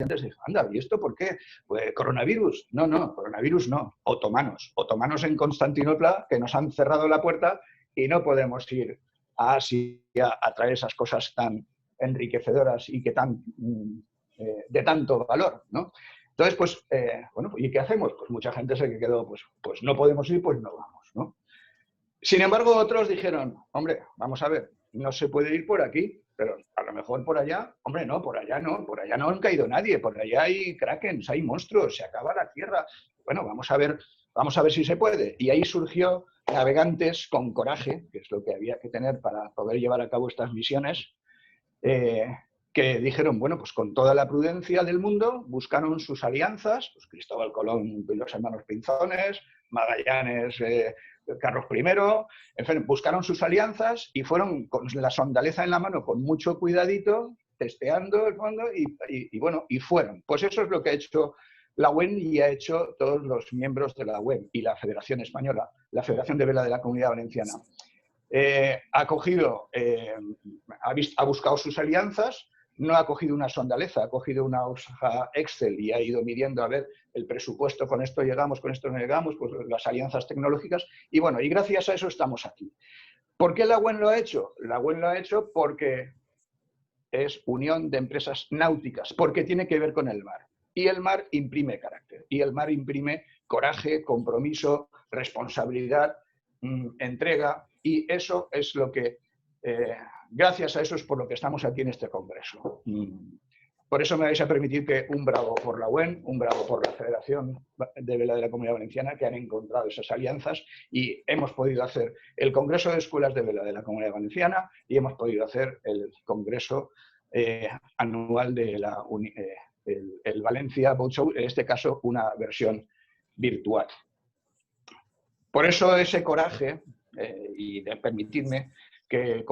antes dije, anda, ¿y esto por qué? Pues, ¿coronavirus? No, no, coronavirus no, otomanos. Otomanos en Constantinopla que nos han cerrado la puerta y no podemos ir a Asia a traer esas cosas tan enriquecedoras y que de tanto valor, ¿no? Entonces, pues, bueno, ¿y qué hacemos? Pues mucha gente se quedó, pues no podemos ir, pues no vamos, ¿no? Sin embargo, otros dijeron, hombre, vamos a ver, no se puede ir por aquí, pero a lo mejor por allá, hombre, no, por allá no han caído nadie, por allá hay krakens, hay monstruos, se acaba la tierra. Bueno, vamos a ver si se puede. Y ahí surgió Navegantes con Coraje, que es lo que había que tener para poder llevar a cabo estas misiones, que dijeron, bueno, pues con toda la prudencia del mundo, buscaron sus alianzas, pues Cristóbal Colón y los hermanos Pinzones, Magallanes, Carlos I, en fin, buscaron sus alianzas y fueron con la sondaleza en la mano, con mucho cuidadito, testeando el fondo y bueno, y fueron. Pues eso es lo que ha hecho la UEN y ha hecho todos los miembros de la UEN y la Federación Española, la Federación de Vela de la Comunidad Valenciana. Ha buscado sus alianzas, no ha cogido una sondaleza, ha cogido una hoja Excel y ha ido midiendo a ver el presupuesto, con esto llegamos, con esto no llegamos, pues las alianzas tecnológicas, y bueno, y gracias a eso estamos aquí. ¿Por qué la UEN lo ha hecho? La UEN lo ha hecho porque es unión de empresas náuticas, porque tiene que ver con el mar. Y el mar imprime carácter, y el mar imprime coraje, compromiso, responsabilidad, entrega, y eso es lo que, gracias a eso es por lo que estamos aquí en este congreso. Por eso me vais a permitir que un bravo por la UEN, un bravo por la Federación de Vela de la Comunidad Valenciana, que han encontrado esas alianzas y hemos podido hacer el Congreso de Escuelas de Vela de la Comunidad Valenciana y hemos podido hacer el Congreso anual de el Valencia Boat Show, en este caso una versión virtual. Por eso ese coraje, y de permitirme que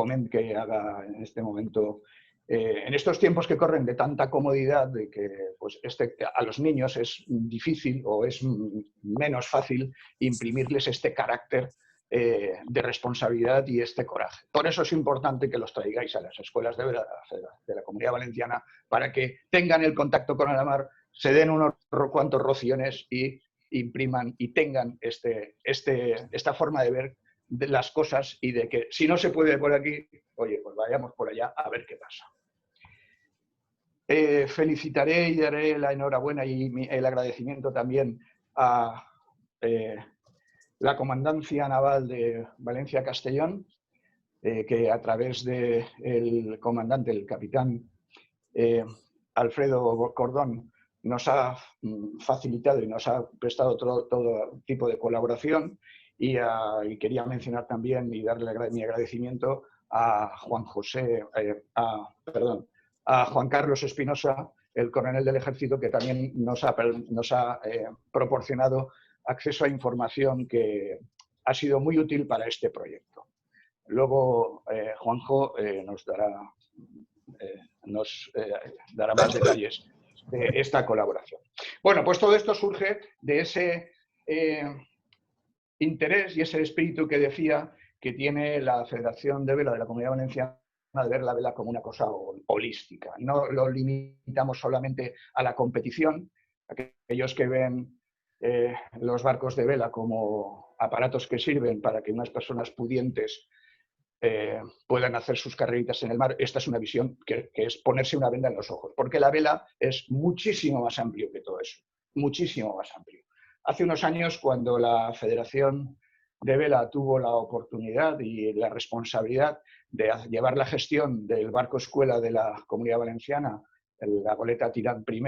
haga en este momento, en estos tiempos que corren de tanta comodidad, de que pues a los niños es difícil o es menos fácil imprimirles este carácter de responsabilidad y este coraje. Por eso es importante que los traigáis a las escuelas de la Comunidad Valenciana para que tengan el contacto con el mar, se den unos cuantos rociones y impriman y tengan esta forma de ver de las cosas y de que si no se puede por aquí, oye, pues vayamos por allá a ver qué pasa. Felicitaré y daré la enhorabuena y el agradecimiento también a la Comandancia Naval de Valencia-Castellón, que a través del comandante, el capitán Alfredo Cordón, nos ha facilitado y nos ha prestado todo tipo de colaboración y quería mencionar también y darle mi agradecimiento a a Juan Carlos Espinosa, el coronel del Ejército, que también nos ha proporcionado acceso a información que ha sido muy útil para este proyecto. Luego Juanjo nos dará más detalles de esta colaboración. Bueno, pues todo esto surge de ese interés y ese espíritu que decía que tiene la Federación de Vela de la Comunidad Valenciana de ver la vela como una cosa holística. No lo limitamos solamente a la competición, aquellos que ven los barcos de vela como aparatos que sirven para que unas personas pudientes puedan hacer sus carreritas en el mar. Esta es una visión que es ponerse una venda en los ojos, porque la vela es muchísimo más amplio que todo eso, muchísimo más amplio. Hace unos años, cuando la Federación de Vela tuvo la oportunidad y la responsabilidad de llevar la gestión del barco escuela de la Comunidad Valenciana, la goleta Tirant I,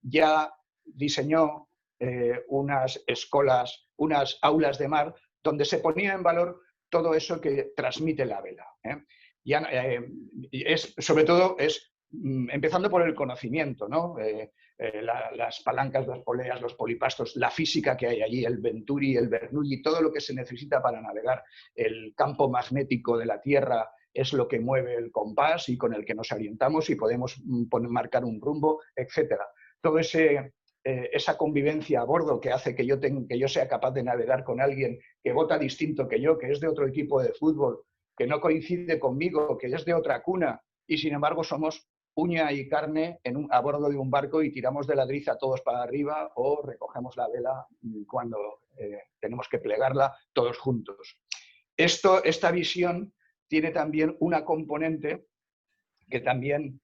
ya diseñó unas escolas, unas aulas de mar, donde se ponía en valor todo eso que transmite la vela. Sobre todo es empezando por el conocimiento, ¿no? Las palancas, las poleas, los polipastos, la física que hay allí, el Venturi, el Bernoulli, todo lo que se necesita para navegar. El campo magnético de la Tierra es lo que mueve el compás y con el que nos orientamos y podemos marcar un rumbo, etc. Todo esa convivencia a bordo que hace que yo sea capaz de navegar con alguien que vota distinto que yo, que es de otro equipo de fútbol, que no coincide conmigo, que es de otra cuna, y sin embargo somos uña y carne a bordo de un barco y tiramos de la driza todos para arriba o recogemos la vela cuando tenemos que plegarla todos juntos. Esta visión tiene también una componente que también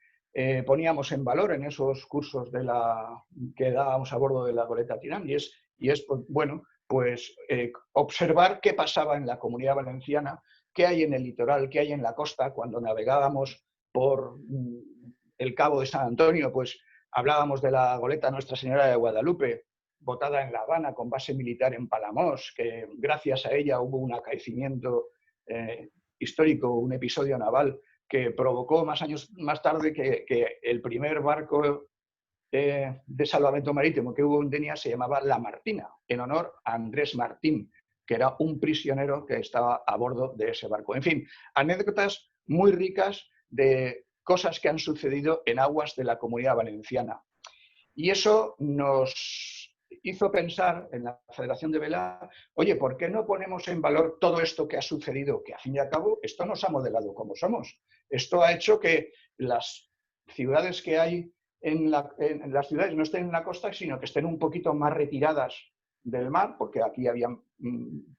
poníamos en valor en esos cursos que dábamos a bordo de la goleta Tirán, y es pues, bueno, pues observar qué pasaba en la Comunidad Valenciana, qué hay en el litoral, qué hay en la costa. Cuando navegábamos por el Cabo de San Antonio, pues hablábamos de la goleta Nuestra Señora de Guadalupe, botada en La Habana con base militar en Palamós, que gracias a ella hubo un acaecimiento histórico, un episodio naval que provocó más años más tarde que el primer barco de salvamento marítimo que hubo en Denia se llamaba La Martina, en honor a Andrés Martín, que era un prisionero que estaba a bordo de ese barco. En fin, anécdotas muy ricas de cosas que han sucedido en aguas de la Comunidad Valenciana. Y eso nos hizo pensar en la Federación de Vela, oye, ¿por qué no ponemos en valor todo esto que ha sucedido? Que, al fin y al cabo, esto nos ha modelado como somos. Esto ha hecho que las ciudades que hay en las ciudades no estén en la costa, sino que estén un poquito más retiradas del mar, porque aquí había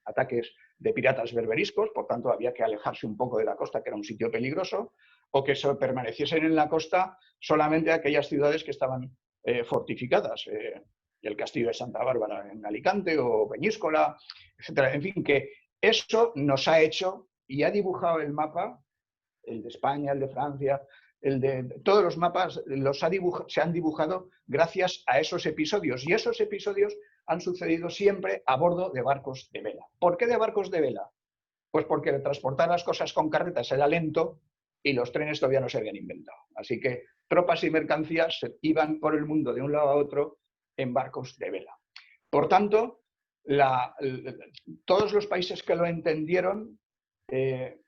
ataques de piratas berberiscos, por tanto había que alejarse un poco de la costa, que era un sitio peligroso, o que permaneciesen en la costa solamente aquellas ciudades que estaban fortificadas, el castillo de Santa Bárbara en Alicante o Peñíscola, etc. En fin, que eso nos ha hecho y ha dibujado el mapa, el de España, el de Francia, todos los mapas se han dibujado gracias a esos episodios, y esos episodios han sucedido siempre a bordo de barcos de vela. ¿Por qué de barcos de vela? Pues porque transportar las cosas con carretas era lento y los trenes todavía no se habían inventado. Así que tropas y mercancías iban por el mundo de un lado a otro en barcos de vela. Por tanto, todos los países que lo entendieron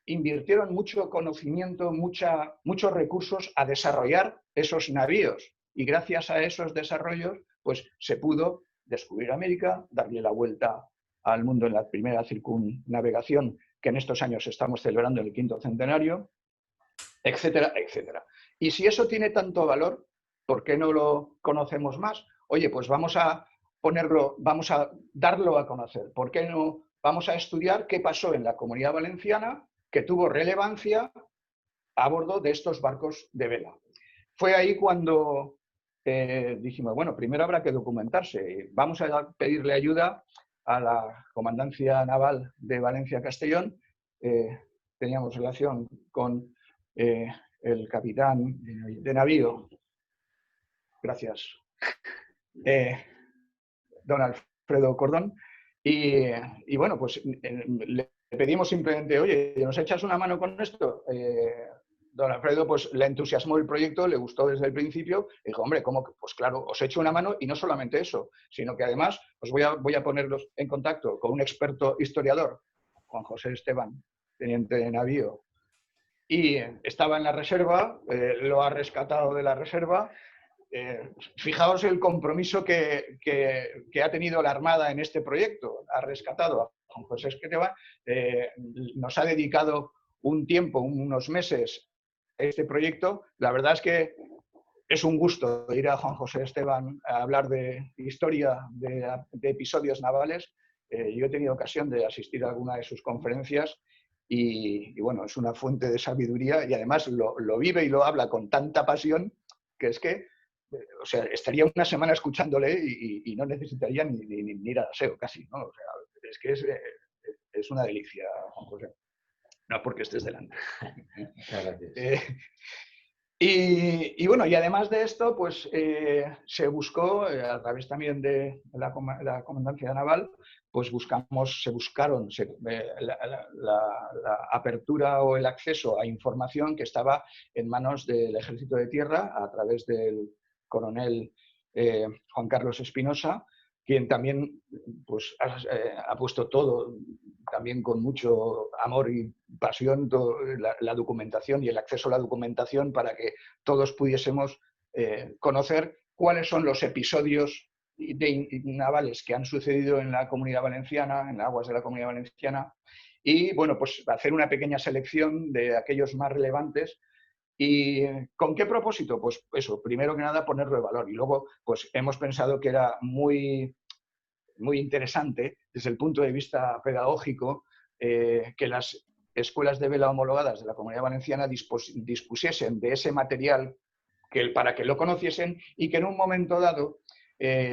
invirtieron mucho conocimiento, muchos recursos a desarrollar esos navíos, y gracias a esos desarrollos pues se pudo descubrir América, darle la vuelta al mundo en la primera circunnavegación que en estos años estamos celebrando el 5º centenario, etcétera, etcétera. Y si eso tiene tanto valor, ¿por qué no lo conocemos más? Oye, pues vamos a darlo a conocer. ¿Por qué no vamos a estudiar qué pasó en la Comunidad Valenciana que tuvo relevancia a bordo de estos barcos de vela? Fue ahí cuando dijimos, bueno, primero habrá que documentarse. Vamos a pedirle ayuda a la Comandancia Naval de Valencia-Castellón. Teníamos relación con el capitán de navío, gracias, don Alfredo Cordón, y bueno, pues le pedimos simplemente, oye, ¿nos echas una mano con esto? Don Alfredo pues le entusiasmó el proyecto, le gustó desde el principio, y dijo, hombre, ¿cómo? Pues claro, os echo una mano, y no solamente eso, sino que además os voy a ponerlos en contacto con un experto historiador, Juan José Esteban, teniente de navío, y estaba en la reserva, lo ha rescatado de la reserva. Fijaos el compromiso que ha tenido la Armada en este proyecto. Ha rescatado a Juan José Esteban, nos ha dedicado un tiempo, unos meses, a este proyecto. La verdad es que es un gusto ir a Juan José Esteban a hablar de historia, de episodios navales. Yo he tenido ocasión de asistir a alguna de sus conferencias y bueno, es una fuente de sabiduría, y además lo vive y lo habla con tanta pasión que es que, o sea, estaría una semana escuchándole y no necesitaría ni ir a aseo casi, ¿no? O sea, es que es una delicia, Juan José. No porque estés delante. Muchas gracias. Y bueno, y además de esto, pues se buscó, a través también de la Comandancia Naval, pues se buscaron la apertura o el acceso a información que estaba en manos del Ejército de Tierra a través del coronel Juan Carlos Espinosa, quien también pues, ha puesto todo, también con mucho amor y pasión, la documentación y el acceso a la documentación para que todos pudiésemos conocer cuáles son los episodios navales que han sucedido en la Comunidad Valenciana, en las aguas de la Comunidad Valenciana, y bueno, pues hacer una pequeña selección de aquellos más relevantes ¿Y con qué propósito? Pues eso, primero que nada ponerlo de valor. Y luego pues hemos pensado que era muy interesante desde el punto de vista pedagógico que las escuelas de vela homologadas de la Comunidad Valenciana dispusiesen de ese material para que lo conociesen y que en un momento dado,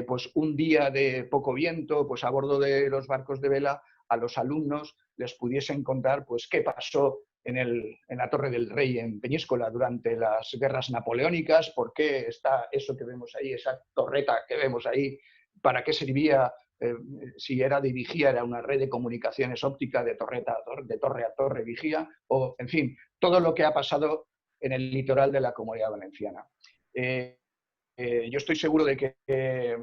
pues un día de poco viento, pues a bordo de los barcos de vela, a los alumnos les pudiesen contar pues qué pasó en la Torre del Rey en Peñíscola durante las guerras napoleónicas, por qué está eso que vemos ahí, esa torreta que vemos ahí, para qué servía, si era de vigía, era una red de comunicaciones óptica de torre a torre vigía, o en fin, todo lo que ha pasado en el litoral de la Comunidad Valenciana. Yo estoy seguro de que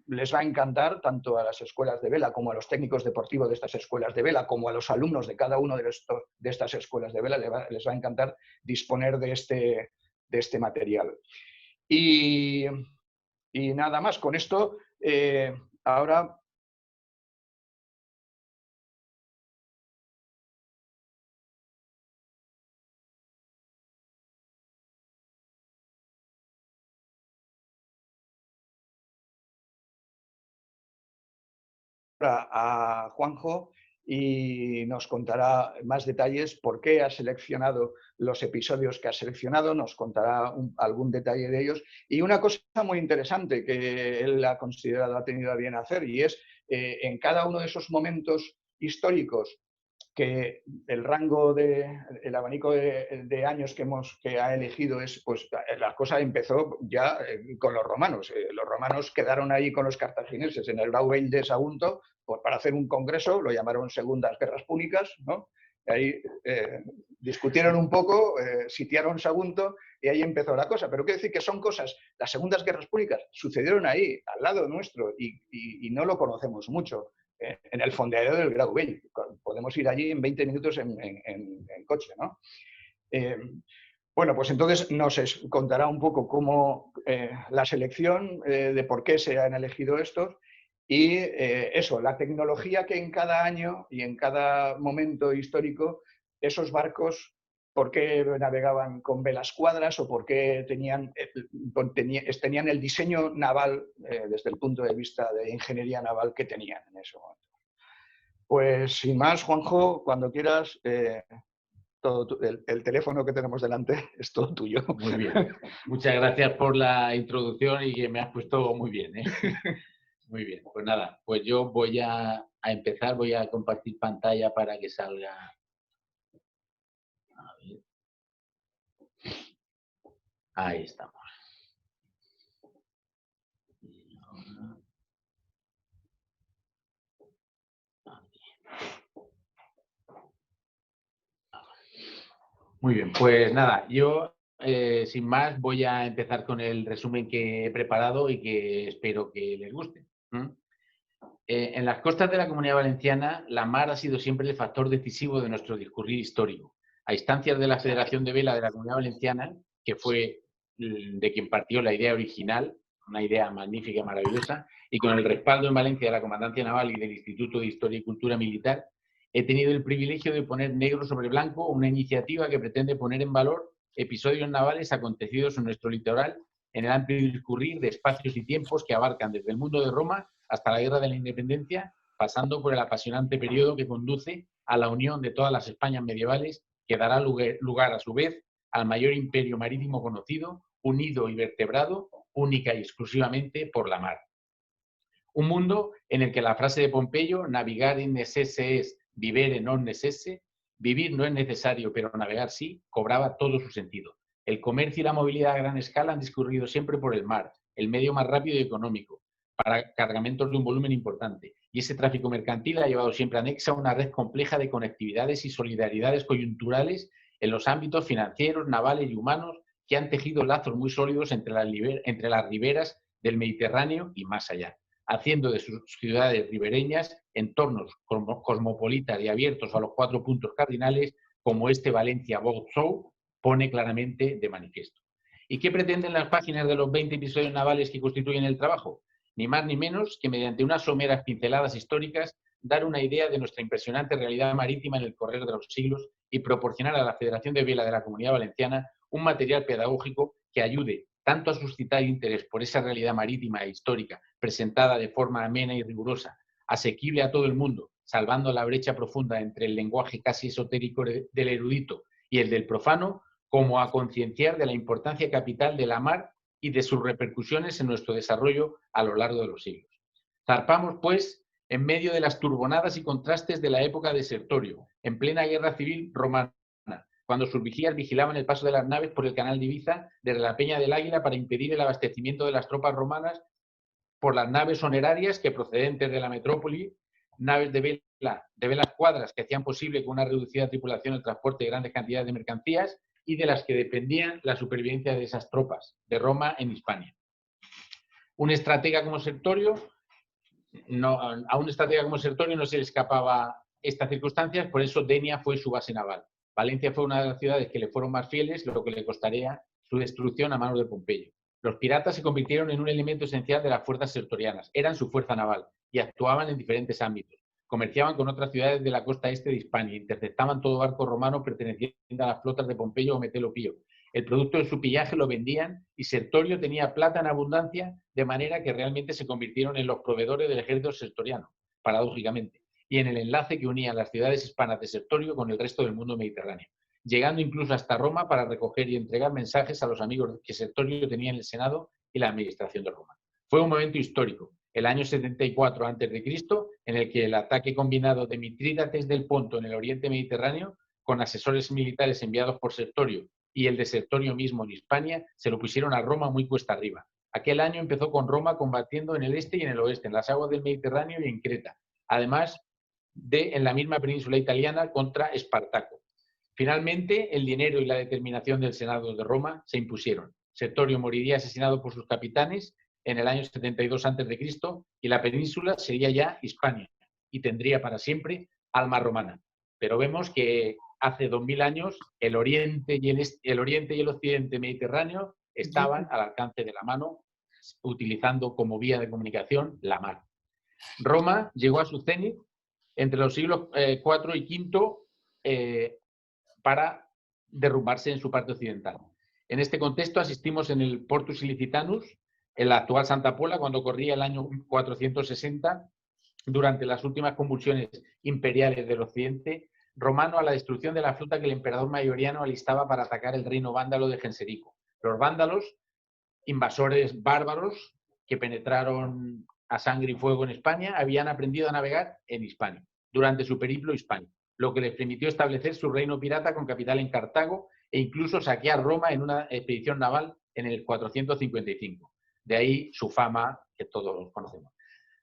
les va a encantar tanto a las escuelas de vela como a los técnicos deportivos de estas escuelas de vela, como a los alumnos de cada uno de estas escuelas de vela, les va a encantar disponer de este material. Y nada más, con esto ahora... a Juanjo y nos contará más detalles por qué ha seleccionado los episodios que ha seleccionado, nos contará algún detalle de ellos. Y una cosa muy interesante que él ha considerado, ha tenido a bien hacer, y es en cada uno de esos momentos históricos que el rango el abanico de años que ha elegido es, pues la cosa empezó ya con los romanos. Los romanos quedaron ahí con los cartagineses en el Grau Vell de Sagunto pues, para hacer un congreso, lo llamaron Segundas Guerras Púnicas, ¿no? Y ahí discutieron un poco, sitiaron Sagunto y ahí empezó la cosa. Pero quiero decir que son cosas, las Segundas Guerras Púnicas sucedieron ahí, al lado nuestro, y no lo conocemos mucho. En el fondeadero del Grau Vell. Podemos ir allí en 20 minutos en coche, ¿no? Bueno, pues entonces nos contará un poco cómo la selección, de por qué se han elegido estos y eso, la tecnología que en cada año y en cada momento histórico esos barcos, por qué navegaban con velas cuadras o por qué tenían el diseño naval desde el punto de vista de ingeniería naval que tenían en ese momento. Pues sin más, Juanjo, cuando quieras, el teléfono que tenemos delante es todo tuyo. Muy bien. Muchas gracias por la introducción y que me has puesto muy bien, ¿eh? Muy bien. Pues nada, pues yo voy a empezar, voy a compartir pantalla para que salga. A ver. Ahí estamos. Muy bien, pues nada, yo sin más voy a empezar con el resumen que he preparado y que espero que les guste. En las costas de la Comunidad Valenciana, la mar ha sido siempre el factor decisivo de nuestro discurrir histórico. A instancias de la Federación de Vela de la Comunidad Valenciana, que fue de quien partió la idea original, una idea magnífica y maravillosa, y con el respaldo en Valencia de la Comandancia Naval y del Instituto de Historia y Cultura Militar, he tenido el privilegio de poner negro sobre blanco una iniciativa que pretende poner en valor episodios navales acontecidos en nuestro litoral en el amplio discurrir de espacios y tiempos que abarcan desde el mundo de Roma hasta la Guerra de la Independencia, pasando por el apasionante periodo que conduce a la unión de todas las Españas medievales, que dará lugar a su vez al mayor imperio marítimo conocido, unido y vertebrado única y exclusivamente por la mar. Un mundo en el que la frase de Pompeyo, navigar in necesse es vivere non necesse, vivir no es necesario, pero navegar sí, cobraba todo su sentido. El comercio y la movilidad a gran escala han discurrido siempre por el mar, el medio más rápido y económico, para cargamentos de un volumen importante. Y ese tráfico mercantil ha llevado siempre anexa una red compleja de conectividades y solidaridades coyunturales en los ámbitos financieros, navales y humanos que han tejido lazos muy sólidos entre las riberas del Mediterráneo y más allá, haciendo de sus ciudades ribereñas entornos cosmopolitas y abiertos a los 4 puntos cardinales, como este Valencia Boat Show pone claramente de manifiesto. ¿Y qué pretenden las páginas de los 20 episodios navales que constituyen el trabajo? Ni más ni menos que mediante unas someras pinceladas históricas dar una idea de nuestra impresionante realidad marítima en el correr de los siglos y proporcionar a la Federación de Vela de la Comunidad Valenciana un material pedagógico que ayude tanto a suscitar interés por esa realidad marítima e histórica presentada de forma amena y rigurosa, asequible a todo el mundo, salvando la brecha profunda entre el lenguaje casi esotérico del erudito y el del profano, como a concienciar de la importancia capital de la mar y de sus repercusiones en nuestro desarrollo a lo largo de los siglos. Zarpamos, pues, en medio de las turbonadas y contrastes de la época de Sertorio, en plena guerra civil romana, cuando sus vigías vigilaban el paso de las naves por el canal de Ibiza desde la Peña del Águila para impedir el abastecimiento de las tropas romanas por las naves onerarias que, procedentes de la metrópoli, naves de velas cuadras que hacían posible con una reducida tripulación el transporte de grandes cantidades de mercancías, y de las que dependían la supervivencia de esas tropas de Roma en Hispania. Un estratega como Sertorio, a un estratega como Sertorio no se le escapaba estas circunstancias, por eso Denia fue su base naval. Valencia fue una de las ciudades que le fueron más fieles, lo que le costaría su destrucción a manos de Pompeyo. Los piratas se convirtieron en un elemento esencial de las fuerzas sertorianas, eran su fuerza naval y actuaban en diferentes ámbitos. Comerciaban con otras ciudades de la costa este de Hispania, interceptaban todo barco romano perteneciente a las flotas de Pompeyo o Metelo Pío. El producto de su pillaje lo vendían y Sertorio tenía plata en abundancia, de manera que realmente se convirtieron en los proveedores del ejército sertoriano, paradójicamente, y en el enlace que unía las ciudades hispanas de Sertorio con el resto del mundo mediterráneo, llegando incluso hasta Roma para recoger y entregar mensajes a los amigos que Sertorio tenía en el Senado y la administración de Roma. Fue un momento histórico, el año 74 a.C., en el que el ataque combinado de Mitrídates del Ponto en el oriente mediterráneo, con asesores militares enviados por Sertorio, y el de Sertorio mismo en Hispania, se lo pusieron a Roma muy cuesta arriba. Aquel año empezó con Roma combatiendo en el este y en el oeste, en las aguas del Mediterráneo y en Creta, además de en la misma península italiana contra Espartaco. Finalmente, el dinero y la determinación del Senado de Roma se impusieron. Sertorio moriría asesinado por sus capitanes en el año 72 a.C. y la península sería ya Hispania y tendría para siempre alma romana. Pero vemos que hace 2000 años el oriente y el occidente mediterráneo estaban al alcance de la mano, utilizando como vía de comunicación la mar. Roma llegó a su cenit entre los siglos IV y V para derrumbarse en su parte occidental. En este contexto asistimos en el Portus Ilicitanus, en la actual Santa Pola, cuando corría el año 460, durante las últimas convulsiones imperiales del occidente romano, a la destrucción de la flota que el emperador Mayoriano alistaba para atacar el reino vándalo de Genserico. Los vándalos, invasores bárbaros que penetraron a sangre y fuego en España, habían aprendido a navegar en Hispania durante su periplo hispánico, lo que les permitió establecer su reino pirata con capital en Cartago e incluso saquear Roma en una expedición naval en el 455. De ahí su fama que todos conocemos.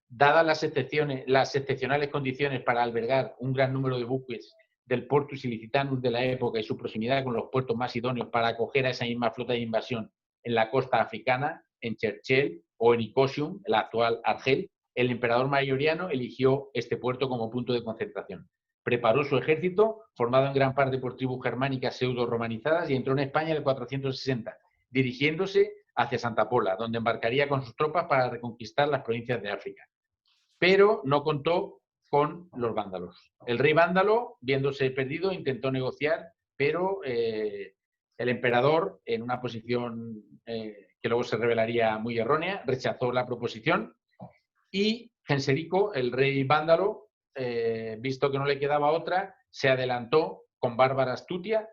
Dadas las excepcionales condiciones para albergar un gran número de buques del Portus Ilicitanus de la época y su proximidad con los puertos más idóneos para acoger a esa misma flota de invasión en la costa africana, en Cherchell o en Icosium, la actual Argel, el emperador Mayoriano eligió este puerto como punto de concentración. Preparó su ejército, formado en gran parte por tribus germánicas pseudo-romanizadas, y entró en España en el 460, dirigiéndose hacia Santa Pola, donde embarcaría con sus tropas para reconquistar las provincias de África. Pero no contó con los vándalos. El rey vándalo, viéndose perdido, intentó negociar, pero el emperador, en una posición que luego se revelaría muy errónea, rechazó la proposición y Genserico, el rey vándalo, visto que no le quedaba otra, se adelantó con bárbara astucia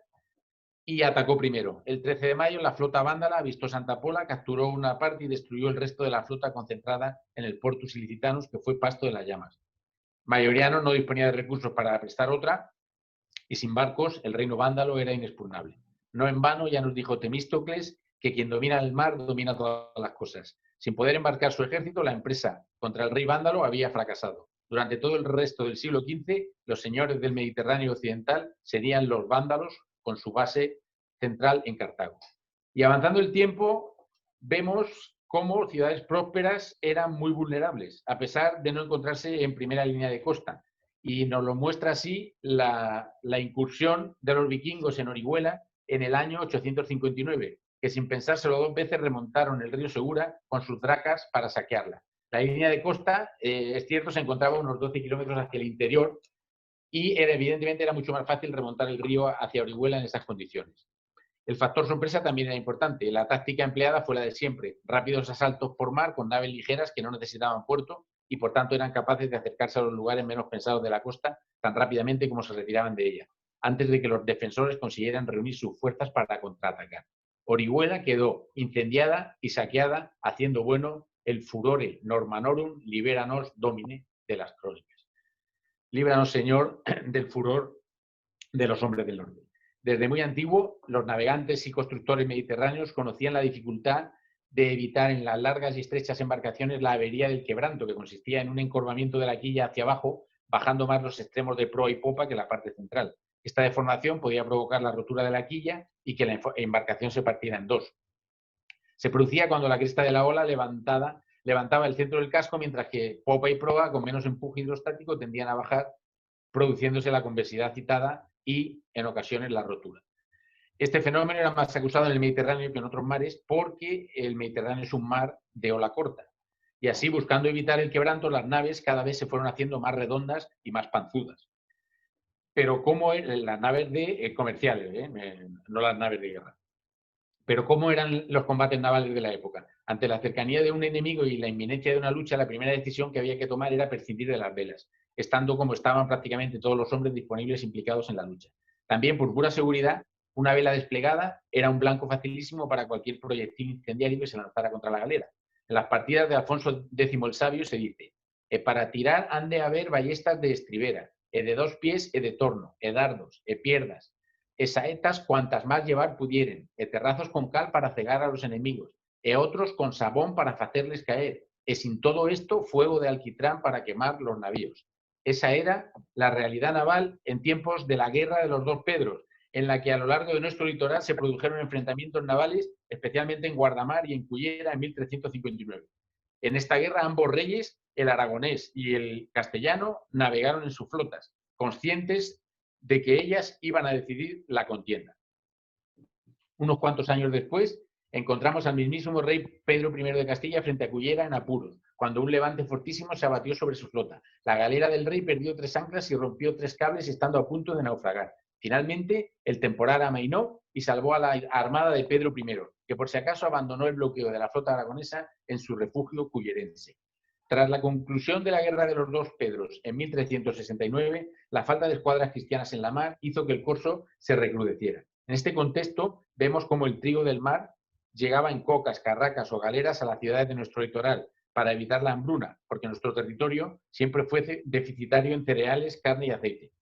y atacó primero. El 13 de mayo la flota vándala avistó Santa Pola, capturó una parte y destruyó el resto de la flota concentrada en el Portus Ilicitanus, que fue pasto de las llamas. Mayoriano no disponía de recursos para prestar otra y sin barcos el reino vándalo era inexpugnable. No en vano ya nos dijo Temístocles que quien domina el mar domina todas las cosas. Sin poder embarcar su ejército, la empresa contra el rey vándalo había fracasado. Durante todo el resto del siglo XV, los señores del Mediterráneo occidental serían los vándalos, con su base central en Cartago. Y avanzando el tiempo, vemos cómo ciudades prósperas eran muy vulnerables, a pesar de no encontrarse en primera línea de costa. Y nos lo muestra así la incursión de los vikingos en Orihuela en el año 859, que sin pensárselo dos veces remontaron el río Segura con sus dracas para saquearla. La línea de costa, es cierto, se encontraba unos 12 kilómetros hacia el interior, y evidentemente era mucho más fácil remontar el río hacia Orihuela en esas condiciones. El factor sorpresa también era importante. La táctica empleada fue la de siempre. Rápidos asaltos por mar con naves ligeras que no necesitaban puerto y por tanto eran capaces de acercarse a los lugares menos pensados de la costa tan rápidamente como se retiraban de ella, antes de que los defensores consiguieran reunir sus fuerzas para contraatacar. Orihuela quedó incendiada y saqueada, haciendo bueno el furore normanorum libera nos domine de las crónicas. Líbranos, Señor, del furor de los hombres del norte. Desde muy antiguo, los navegantes y constructores mediterráneos conocían la dificultad de evitar en las largas y estrechas embarcaciones la avería del quebranto, que consistía en un encorvamiento de la quilla hacia abajo, bajando más los extremos de proa y popa que la parte central. Esta deformación podía provocar la rotura de la quilla y que la embarcación se partiera en dos. Se producía cuando la cresta de la ola levantaba el centro del casco, mientras que popa y proa, con menos empuje hidrostático, tendían a bajar, produciéndose la convexidad citada y, en ocasiones, la rotura. Este fenómeno era más acusado en el Mediterráneo que en otros mares porque el Mediterráneo es un mar de ola corta. Y así, buscando evitar el quebranto, las naves cada vez se fueron haciendo más redondas y más panzudas. Pero como las naves comerciales, no las naves de guerra. Pero ¿cómo eran los combates navales de la época? Ante la cercanía de un enemigo y la inminencia de una lucha, la primera decisión que había que tomar era prescindir de las velas, estando como estaban prácticamente todos los hombres disponibles implicados en la lucha. También, por pura seguridad, una vela desplegada era un blanco facilísimo para cualquier proyectil incendiario que se lanzara contra la galera. En las partidas de Alfonso X el Sabio se dice: para tirar han de haber ballestas de estribera, de 2 pies, de torno, dardos, pierdas, saetas cuantas más llevar pudieren, terrazos con cal para cegar a los enemigos, otros con sabón para hacerles caer, sin todo esto fuego de alquitrán para quemar los navíos. Esa era la realidad naval en tiempos de la guerra de los dos Pedros, en la que a lo largo de nuestro litoral se produjeron enfrentamientos navales, especialmente en Guardamar y en Cullera en 1359. En esta guerra ambos reyes, el aragonés y el castellano, navegaron en sus flotas, conscientes de que ellas iban a decidir la contienda. Unos cuantos años después, encontramos al mismísimo rey Pedro I de Castilla frente a Cullera en apuros, cuando un levante fortísimo se abatió sobre su flota. La galera del rey perdió 3 anclas y rompió 3 cables estando a punto de naufragar. Finalmente, el temporal amainó y salvó a la armada de Pedro I, que por si acaso abandonó el bloqueo de la flota aragonesa en su refugio cullerense. Tras la conclusión de la Guerra de los dos Pedros en 1369, la falta de escuadras cristianas en la mar hizo que el corso se recrudeciera. En este contexto, vemos cómo el trigo del mar llegaba en cocas, carracas o galeras a las ciudades de nuestro litoral para evitar la hambruna, porque nuestro territorio siempre fue deficitario en cereales, carne y aceite.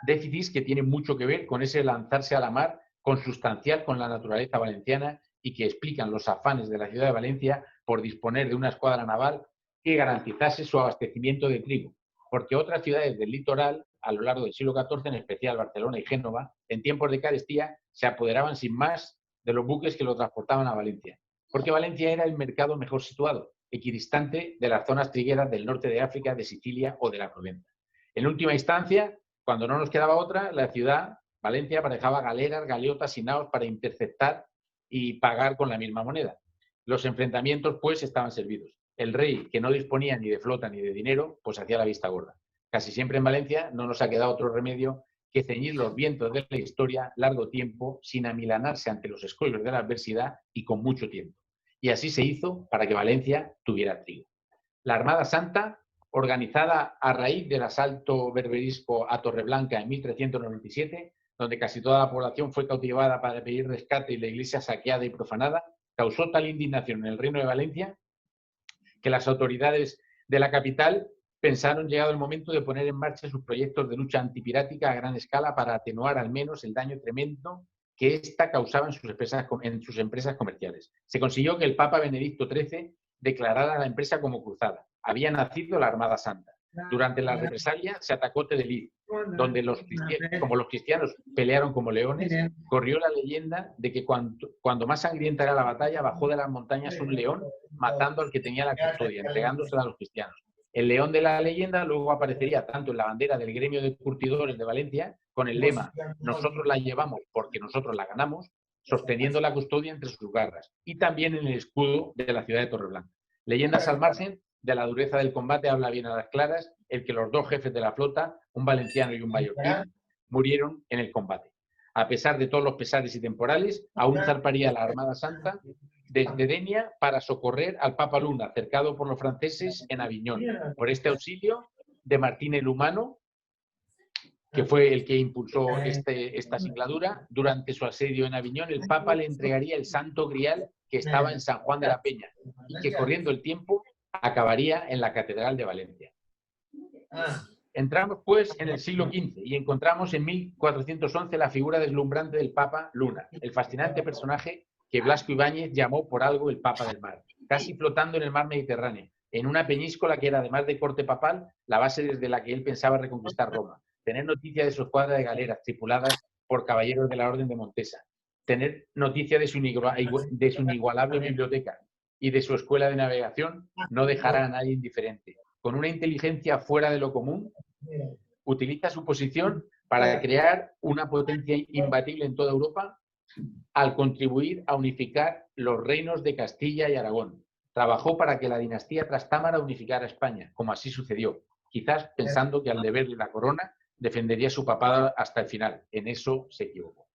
Déficits que tienen mucho que ver con ese lanzarse a la mar consustancial con la naturaleza valenciana y que explican los afanes de la ciudad de Valencia por disponer de una escuadra naval que garantizase su abastecimiento de trigo, porque otras ciudades del litoral, a lo largo del siglo XIV, en especial Barcelona y Génova, en tiempos de carestía, se apoderaban sin más de los buques que lo transportaban a Valencia, porque Valencia era el mercado mejor situado, equidistante de las zonas trigueras del norte de África, de Sicilia o de la Provenza. En última instancia, cuando no nos quedaba otra, la ciudad, Valencia, aparejaba galeras, galeotas y naos para interceptar y pagar con la misma moneda. Los enfrentamientos, pues, estaban servidos. El rey, que no disponía ni de flota ni de dinero, pues hacía la vista gorda. Casi siempre en Valencia no nos ha quedado otro remedio que ceñir los vientos de la historia largo tiempo, sin amilanarse ante los escollos de la adversidad y con mucho tiempo. Y así se hizo para que Valencia tuviera trigo. La Armada Santa, organizada a raíz del asalto berberisco a Torreblanca en 1397, donde casi toda la población fue cautivada para pedir rescate y la iglesia saqueada y profanada, causó tal indignación en el Reino de Valencia que las autoridades de la capital pensaron llegado el momento de poner en marcha sus proyectos de lucha antipirática a gran escala para atenuar al menos el daño tremendo que ésta causaba en sus empresas comerciales. Se consiguió que el Papa Benedicto XIII declarara la empresa como cruzada. Había nacido la Armada Santa. Durante la represalia se atacó Tedeliz, donde como los cristianos pelearon como leones, corrió la leyenda de que cuando más sangrienta era la batalla, bajó de las montañas un león matando al que tenía la custodia, entregándosela a los cristianos. El león de la leyenda luego aparecería tanto en la bandera del gremio de curtidores de Valencia, con el lema "Nosotros la llevamos porque nosotros la ganamos", sosteniendo la custodia entre sus garras, y también en el escudo de la ciudad de Torreblanca. Leyendas al margen de la dureza del combate habla bien a las claras el que los dos jefes de la flota, un valenciano y un mallorquín, murieron en el combate. A pesar de todos los pesares y temporales, aún zarparía la Armada Santa desde Denia para socorrer al Papa Luna, cercado por los franceses en Aviñón. Por este auxilio de Martín el Humano, que fue el que impulsó esta singladura, durante su asedio en Aviñón, el Papa le entregaría el Santo Grial que estaba en San Juan de la Peña y que, corriendo el tiempo, acabaría en la Catedral de Valencia. Entramos, pues, en el siglo XV y encontramos en 1411 la figura deslumbrante del Papa Luna, el fascinante personaje que Blasco Ibáñez llamó por algo el Papa del Mar, casi flotando en el mar Mediterráneo, en una peñíscola que era, además de corte papal, la base desde la que él pensaba reconquistar Roma. Tener noticia de su escuadra de galeras tripuladas por caballeros de la Orden de Montesa, tener noticia de su inigualable biblioteca y de su escuela de navegación no dejará a nadie indiferente. Con una inteligencia fuera de lo común, utiliza su posición para crear una potencia imbatible en toda Europa al contribuir a unificar los reinos de Castilla y Aragón. Trabajó para que la dinastía Trastámara unificara España, como así sucedió, quizás pensando que al deberle la corona defendería su papado hasta el final. En eso se equivocó.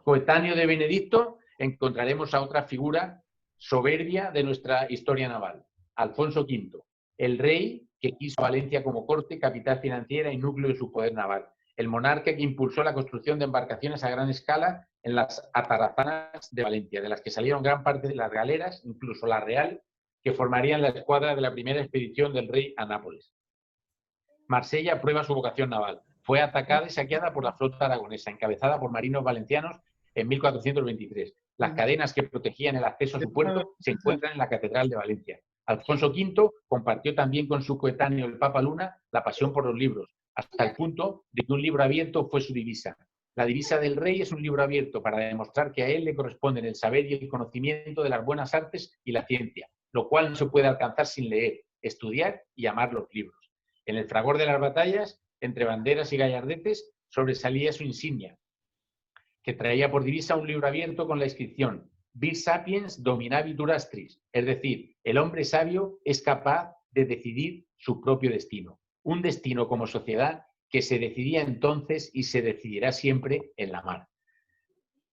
Coetáneo de Benedicto, encontraremos a otra figura soberbia de nuestra historia naval, Alfonso V, el rey que quiso a Valencia como corte, capital financiera y núcleo de su poder naval. El monarca que impulsó la construcción de embarcaciones a gran escala en las atarazanas de Valencia, de las que salieron gran parte de las galeras, incluso la Real, que formarían la escuadra de la primera expedición del rey a Nápoles. Marsella prueba su vocación naval. Fue atacada y saqueada por la flota aragonesa, encabezada por marinos valencianos en 1423. Las cadenas que protegían el acceso a su puerto se encuentran en la Catedral de Valencia. Alfonso V compartió también con su coetáneo el Papa Luna la pasión por los libros, hasta el punto de que un libro abierto fue su divisa. La divisa del rey es un libro abierto para demostrar que a él le corresponden el saber y el conocimiento de las buenas artes y la ciencia, lo cual no se puede alcanzar sin leer, estudiar y amar los libros. En el fragor de las batallas, entre banderas y gallardetes, sobresalía su insignia, que traía por divisa un libro abierto con la inscripción Vis sapiens dominabitur astris, es decir, el hombre sabio es capaz de decidir su propio destino. Un destino como sociedad que se decidía entonces y se decidirá siempre en la mar.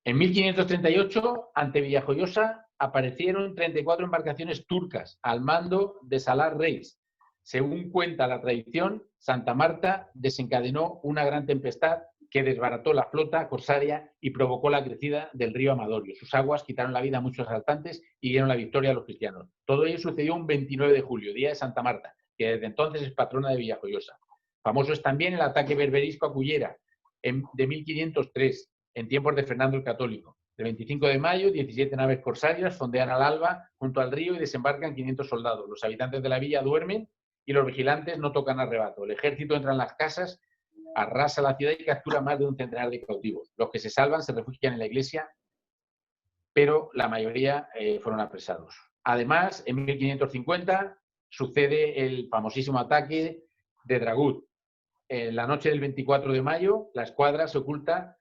En 1538, ante Villajoyosa, aparecieron 34 embarcaciones turcas al mando de Salar Reis. Según cuenta la tradición, Santa Marta desencadenó una gran tempestad que desbarató la flota corsaria y provocó la crecida del río Amadorio. Sus aguas quitaron la vida a muchos asaltantes y dieron la victoria a los cristianos. Todo ello sucedió un 29 de julio, día de Santa Marta, que desde entonces es patrona de Villajoyosa. Famoso es también el ataque berberisco a Cullera, de 1503, en tiempos de Fernando el Católico. El 25 de mayo, 17 naves corsarias fondean al alba junto al río y desembarcan 500 soldados. Los habitantes de la villa duermen y los vigilantes no tocan arrebato. El ejército entra en las casas, arrasa la ciudad y captura más de un centenar de cautivos. Los que se salvan se refugian en la iglesia, pero la mayoría fueron apresados. Además, en 1550 sucede el famosísimo ataque de Dragut. En la noche del 24 de mayo, la escuadra se oculta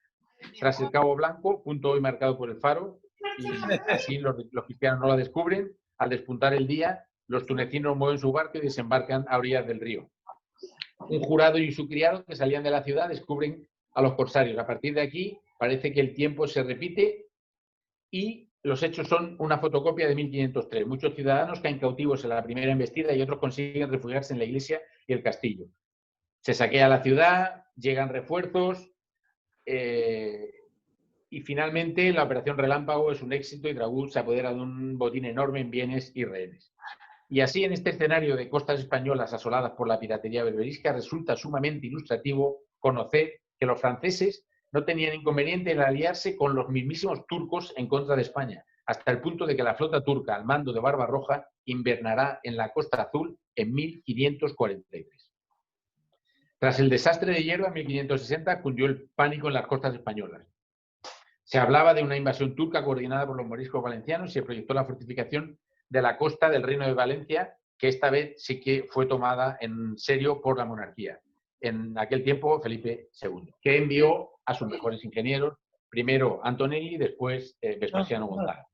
tras el Cabo Blanco, punto hoy marcado por el faro, y así los cristianos no la descubren. Al despuntar el día, los tunecinos mueven su barco y desembarcan a orillas del río. Un jurado y su criado que salían de la ciudad descubren a los corsarios. A partir de aquí parece que el tiempo se repite y los hechos son una fotocopia de 1503. Muchos ciudadanos caen cautivos en la primera embestida y otros consiguen refugiarse en la iglesia y el castillo. Se saquea la ciudad, llegan refuerzos y finalmente la operación Relámpago es un éxito y Dragut se apodera de un botín enorme en bienes y rehenes. Y así, en este escenario de costas españolas asoladas por la piratería berberisca, resulta sumamente ilustrativo conocer que los franceses no tenían inconveniente en aliarse con los mismísimos turcos en contra de España, hasta el punto de que la flota turca, al mando de Barbarroja, invernará en la Costa Azul en 1543. Tras el desastre de Hierba en 1560, cundió el pánico en las costas españolas. Se hablaba de una invasión turca coordinada por los moriscos valencianos y se proyectó la fortificación de la costa del Reino de Valencia, que esta vez sí que fue tomada en serio por la monarquía. En aquel tiempo, Felipe II, que envió a sus mejores ingenieros, primero Antonelli y después Vespasiano Gonzaga.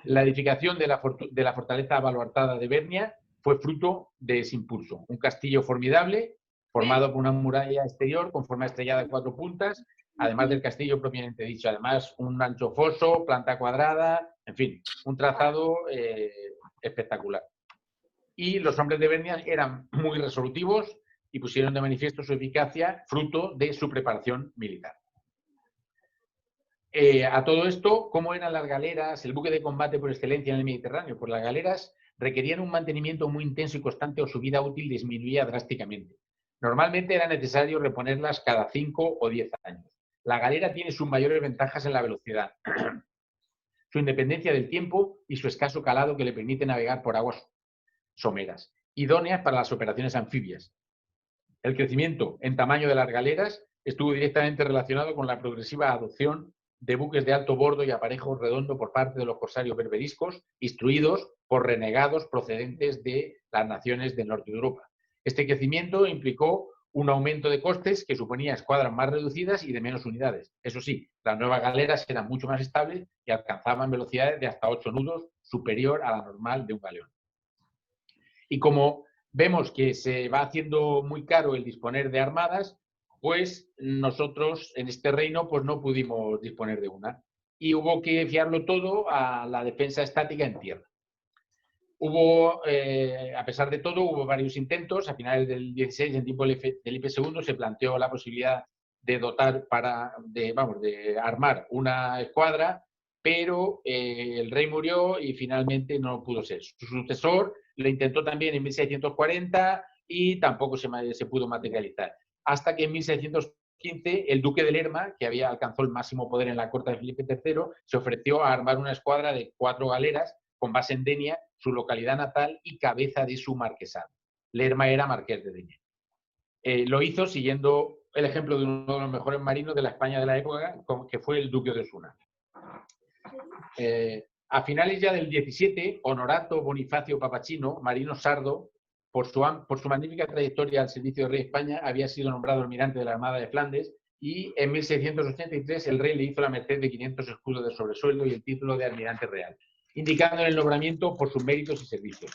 La edificación de la fortaleza baluartada de Bernia fue fruto de ese impulso. Un castillo formidable, formado por una muralla exterior con forma estrellada de 4 puntas, además del castillo propiamente dicho. Además, un ancho foso, planta cuadrada, en fin, un trazado espectacular. Y los hombres de Bernia eran muy resolutivos y pusieron de manifiesto su eficacia, fruto de su preparación militar. A todo esto, ¿cómo eran las galeras, el buque de combate por excelencia en el Mediterráneo? Pues las galeras requerían un mantenimiento muy intenso y constante o su vida útil disminuía drásticamente. Normalmente era necesario reponerlas cada 5 o 10 años. La galera tiene sus mayores ventajas en la velocidad, su independencia del tiempo y su escaso calado que le permite navegar por aguas someras, idóneas para las operaciones anfibias. El crecimiento en tamaño de las galeras estuvo directamente relacionado con la progresiva adopción de buques de alto bordo y aparejos redondo por parte de los corsarios berberiscos, instruidos por renegados procedentes de las naciones del norte de Europa. Este crecimiento implicó un aumento de costes que suponía escuadras más reducidas y de menos unidades. Eso sí, las nuevas galeras eran mucho más estables y alcanzaban velocidades de hasta 8 nudos, superior a la normal de un galeón. Y como vemos que se va haciendo muy caro el disponer de armadas, pues nosotros en este reino pues no pudimos disponer de una. Y hubo que fiarlo todo a la defensa estática en tierra. A pesar de todo, hubo varios intentos. A finales del 16, en tiempo del Felipe II, se planteó la posibilidad de dotar de armar una escuadra, pero el rey murió y finalmente no pudo ser. Su sucesor lo intentó también en 1640 y tampoco se pudo materializar. Hasta que en 1615 el duque de Lerma, que alcanzó el máximo poder en la corte de Felipe III, se ofreció a armar una escuadra de 4 galeras con base en Denia, su localidad natal y cabeza de su marquesado. Lerma era marqués de Denia. Lo hizo siguiendo el ejemplo de uno de los mejores marinos de la España de la época, que fue el duque de Osuna. A finales ya del 17, Honorato Bonifacio Papachino, marino sardo, por su magnífica trayectoria al servicio del rey de España, había sido nombrado almirante de la Armada de Flandes y en 1683 el rey le hizo la merced de 500 escudos de sobresueldo y el título de almirante real, indicando el nombramiento por sus méritos y servicios.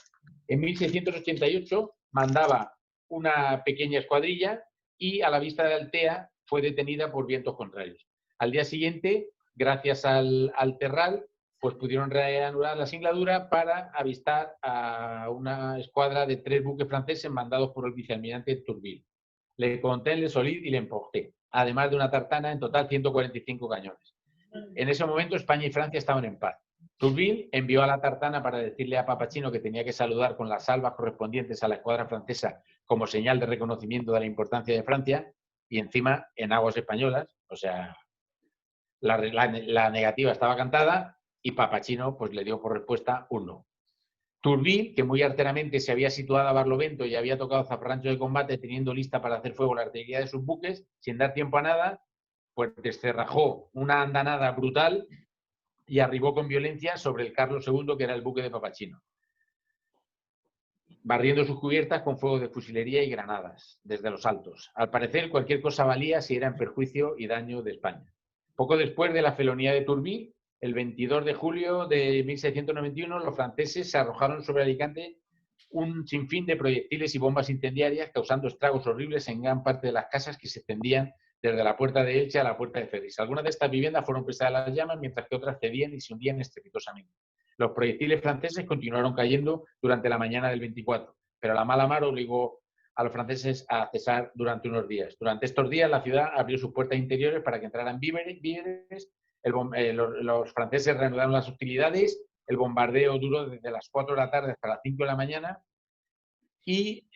En 1688 mandaba una pequeña escuadrilla y a la vista de Altea fue detenida por vientos contrarios. Al día siguiente, gracias al terral, pues pudieron reanudar la singladura para avistar a una escuadra de 3 buques franceses mandados por el vicealmirante Tourville. Le Conté, Le Solid y Le Emporté, además de una tartana, en total 145 cañones. En ese momento España y Francia estaban en paz. Tourville envió a la tartana para decirle a Papachino que tenía que saludar con las salvas correspondientes a la escuadra francesa como señal de reconocimiento de la importancia de Francia, y encima en aguas españolas, o sea, la negativa estaba cantada y Papachino pues le dio por respuesta un no. Tourville, que muy arteramente se había situado a Barlovento y había tocado zafarrancho de combate teniendo lista para hacer fuego la artillería de sus buques, sin dar tiempo a nada, pues descerrajó una andanada brutal y arribó con violencia sobre el Carlos II, que era el buque de Papachino, barriendo sus cubiertas con fuego de fusilería y granadas desde los altos. Al parecer, cualquier cosa valía si era en perjuicio y daño de España. Poco después de la felonía de Tourville, el 22 de julio de 1691, los franceses se arrojaron sobre Alicante un sinfín de proyectiles y bombas incendiarias, causando estragos horribles en gran parte de las casas que se extendían desde la puerta de Elche a la puerta de Ferris. Algunas de estas viviendas fueron presadas a las llamas, mientras que otras cedían y se hundían estrepitosamente. Los proyectiles franceses continuaron cayendo durante la mañana del 24, pero la mala mar obligó a los franceses a cesar durante unos días. Durante estos días, la ciudad abrió sus puertas interiores para que entraran víveres. Los franceses reanudaron las hostilidades. El bombardeo duró desde las 4 de la tarde hasta las 5 de la mañana. Y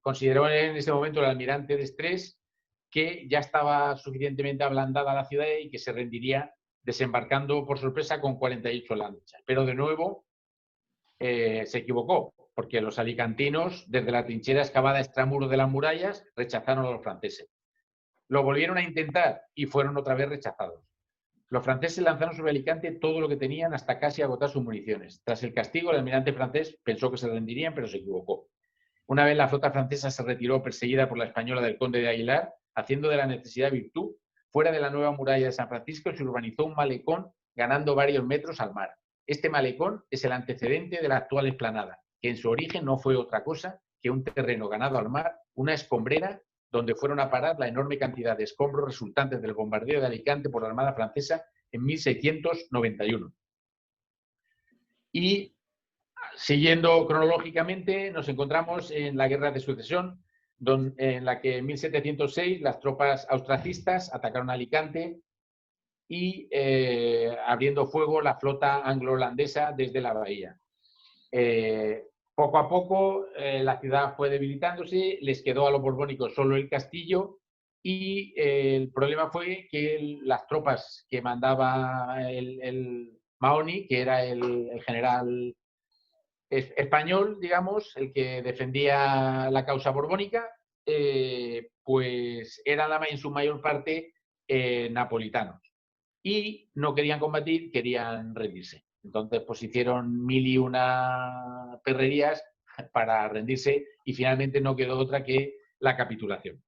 consideró en ese momento el almirante D'Estrées que ya estaba suficientemente ablandada la ciudad y que se rendiría desembarcando por sorpresa con 48 lanchas. Pero de nuevo se equivocó, porque los alicantinos, desde la trinchera excavada extramuros de las murallas, rechazaron a los franceses. Lo volvieron a intentar y fueron otra vez rechazados. Los franceses lanzaron sobre Alicante todo lo que tenían hasta casi agotar sus municiones. Tras el castigo, el almirante francés pensó que se rendirían, pero se equivocó. Una vez la flota francesa se retiró perseguida por la española del conde de Aguilar, haciendo de la necesidad virtud, fuera de la nueva muralla de San Francisco se urbanizó un malecón ganando varios metros al mar. Este malecón es el antecedente de la actual explanada, que en su origen no fue otra cosa que un terreno ganado al mar, una escombrera donde fueron a parar la enorme cantidad de escombros resultantes del bombardeo de Alicante por la Armada francesa en 1691. Y siguiendo cronológicamente, nos encontramos en la Guerra de Sucesión, en la que en 1706 las tropas austracistas atacaron Alicante y abriendo fuego la flota anglo-holandesa desde la bahía. Poco a poco la ciudad fue debilitándose, les quedó a los borbónicos solo el castillo y el problema fue que las tropas que mandaba el Mahony, que era el general español, digamos, el que defendía la causa borbónica, pues eran en su mayor parte napolitanos. Y no querían combatir, querían rendirse. Entonces, pues hicieron 1001 perrerías para rendirse y finalmente no quedó otra que la capitulación.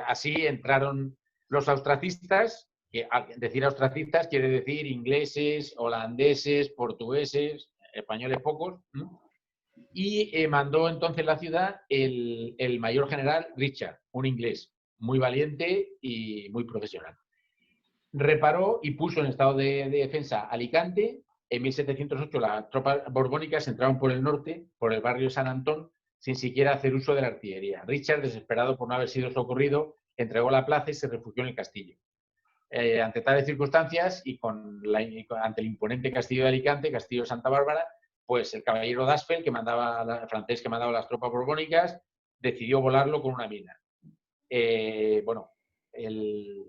Así entraron los austracistas, que decir austracistas quiere decir ingleses, holandeses, portugueses, españoles pocos, y mandó entonces la ciudad el mayor general Richard, un inglés muy valiente y muy profesional. Reparó y puso en estado de defensa Alicante. En 1708 las tropas borbónicas entraron por el norte, por el barrio San Antón, sin siquiera hacer uso de la artillería. Richard, desesperado por no haber sido socorrido, entregó la plaza y se refugió en el castillo. Ante tales circunstancias y ante el imponente castillo de Alicante, castillo de Santa Bárbara, pues el caballero d'Asfel, francés que mandaba las tropas borbónicas, decidió volarlo con una mina.